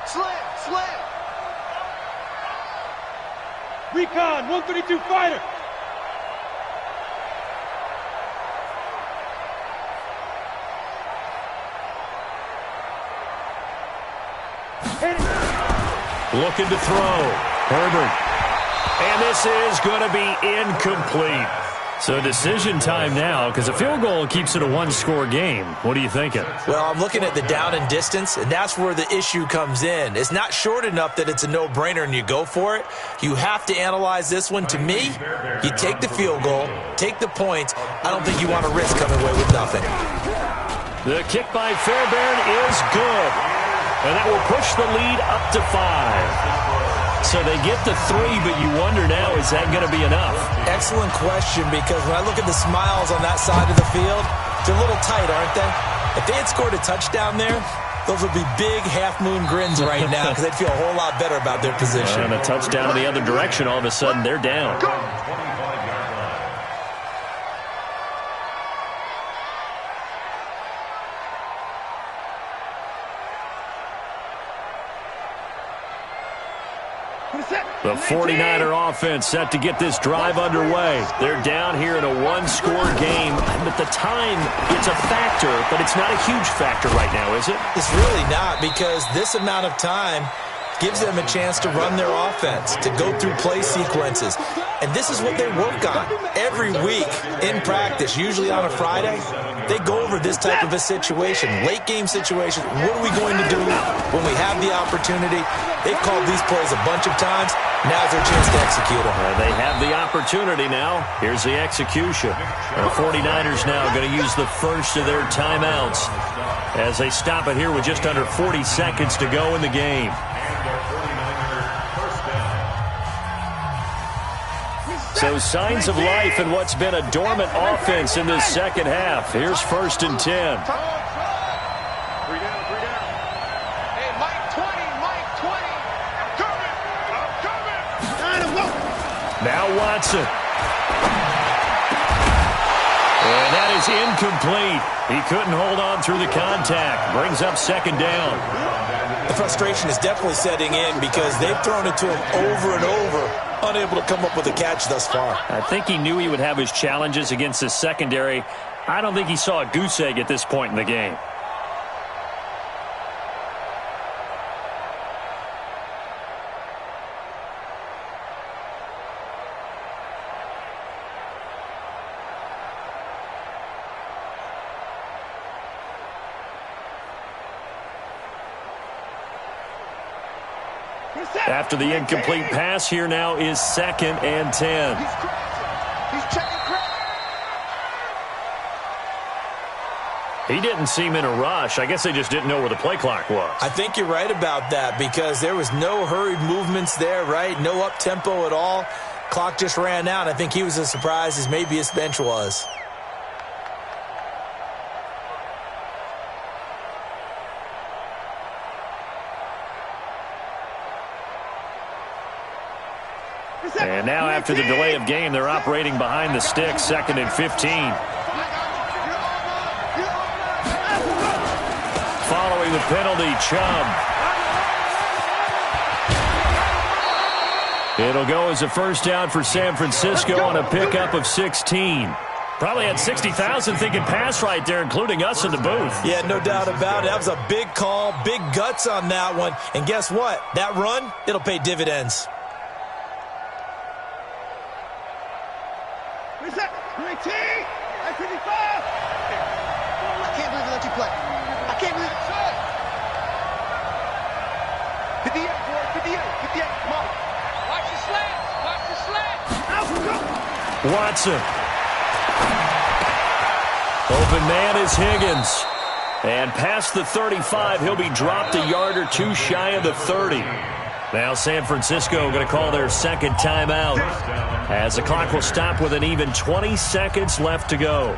Slam.
Recon, 132 fighter.
Looking to throw. Herbert. And this is going to be incomplete. So decision time now, because a field goal keeps it a one-score game. What are you thinking?
Well, I'm looking at the down and distance, and that's where the issue comes in. It's not short enough that it's a no-brainer and you go for it. You have to analyze this one. To me, you take the field goal, take the points. I don't think you want to risk coming away with nothing.
The kick by Fairbairn is good. And that will push the lead up to 5. So they get the 3, but you wonder now, is that going to be enough?
Excellent question, because when I look at the smiles on that side of the field, they're a little tight, aren't they? If they had scored a touchdown there, those would be big half-moon grins right now because they'd feel a whole lot better about their position.
And a touchdown in the other direction, all of a sudden they're down. The 49er offense set to get this drive underway. They're down here in a one-score game. But the time, it's a factor, but it's not a huge factor right now, is it?
It's really not, because this amount of time gives them a chance to run their offense, to go through play sequences. And this is what they work on every week in practice, usually on a Friday. They go over this type of a situation, late game situation. What are we going to do when we have the opportunity? They've called these plays a bunch of times. Now's their chance to execute them.
They have the opportunity now. Here's the execution. The 49ers now going to use the first of their timeouts as they stop it here with just under 40 seconds to go in the game. So signs of life in what's been a dormant offense in this second half. Here's 1st and 10.
Hey, Mike 20, Mike 20. I'm coming.
Now Watson. And that is incomplete. He couldn't hold on through the contact. Brings up second down.
The frustration is definitely setting in because they've thrown it to him over and over, unable to come up with a catch thus far.
I think he knew he would have his challenges against his secondary. I don't think he saw a goose egg at this point in the game. After the incomplete pass, here now is 2nd and 10. He didn't seem in a rush. I guess they just didn't know where the play clock was.
I think you're right about that because there was no hurried movements there, right? No up-tempo at all. Clock just ran out. I think he was as surprised as maybe his bench was.
And now after the delay of game, they're operating behind the sticks, 2nd and 15. Following the penalty, Chubb. It'll go as a first down for San Francisco on a pickup of 16. Probably had 60,000 thinking pass right there, including us in the booth.
Yeah, no doubt about it. That was a big call, big guts on that one. And guess what? That run, it'll pay dividends.
Reset. 19. 55. I can't believe they let you play. I can't believe it. 58, boy. 58. 58. Come on. Watch the slants. Watch the slants.
Watson. Open man is Higgins. And past the 35, he'll be dropped a yard or two shy of the 30. Now San Francisco going to call their second timeout as the clock will stop with an even 20 seconds left to go.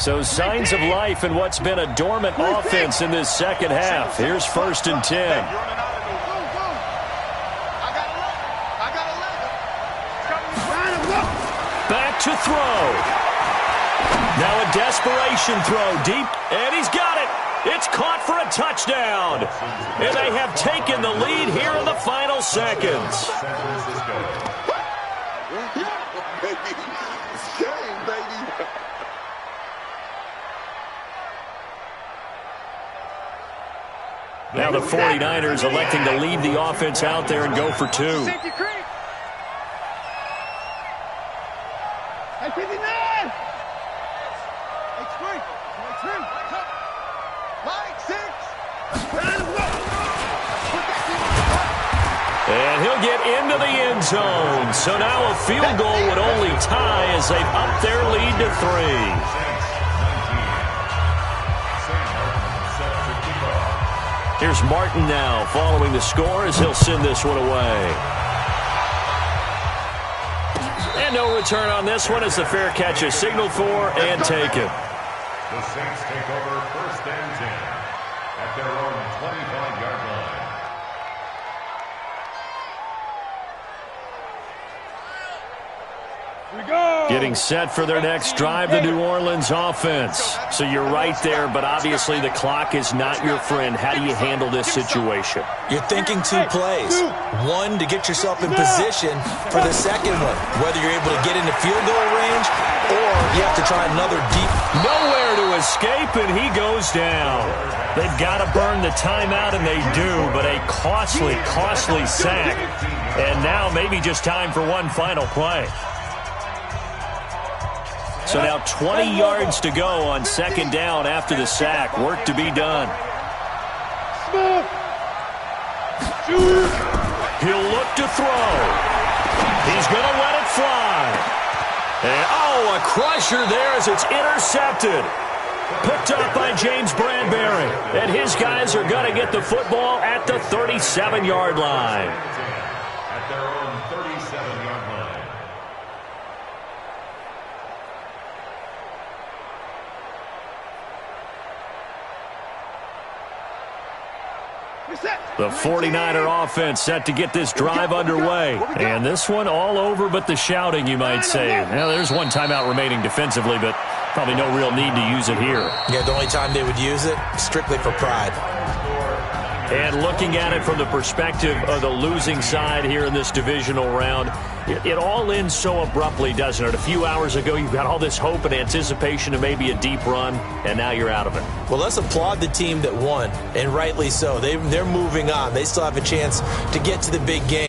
So signs of life in what's been a dormant offense in this second half. Here's 1st and 10. Back to throw. Now a desperation throw deep, and he's got it. It's caught for a touchdown. And they have taken the lead here in the final seconds. Now the 49ers electing to leave the offense out there and go for 2.
Safety creep. Hey, 59. Mike, 6.
And he'll get into the end zone. So now a field goal would only tie as they've upped their lead to 3. Here's Martin now following the score as he'll send this one away. And no return on this one as the fair catch is signaled for and taken.
The Saints take over 1st and 10 at their own 25-yard line.
Getting set for their next drive, the New Orleans offense. So you're right there, but obviously the clock is not your friend. How do you handle this situation?
You're thinking 2 plays. One, to get yourself in position for the second one, whether you're able to get into field goal range or you have to try another deep.
Nowhere to escape, and he goes down. They've got to burn the timeout, and they do, but a costly, costly sack. And now maybe just time for one final play. So now 20 yards to go on 2nd down after the sack. Work to be done. He'll look to throw. He's going to let it fly. And, a crusher there as it's intercepted. Picked up by James Bradbury. And his guys are going to get the football at the 37-yard line.
At their own 37-yard line.
The 49er offense set to get this drive underway. And this one all over but the shouting, you might say. Now, there's one timeout remaining defensively, but probably no real need to use it here.
Yeah, the only time they would use it, strictly for pride.
And looking at it from the perspective of the losing side here in this divisional round, it all ends so abruptly, doesn't it? A few hours ago, you've got all this hope and anticipation of maybe a deep run, and now you're out of it.
Well, let's applaud the team that won, and rightly so. They're moving on. They still have a chance to get to the big game.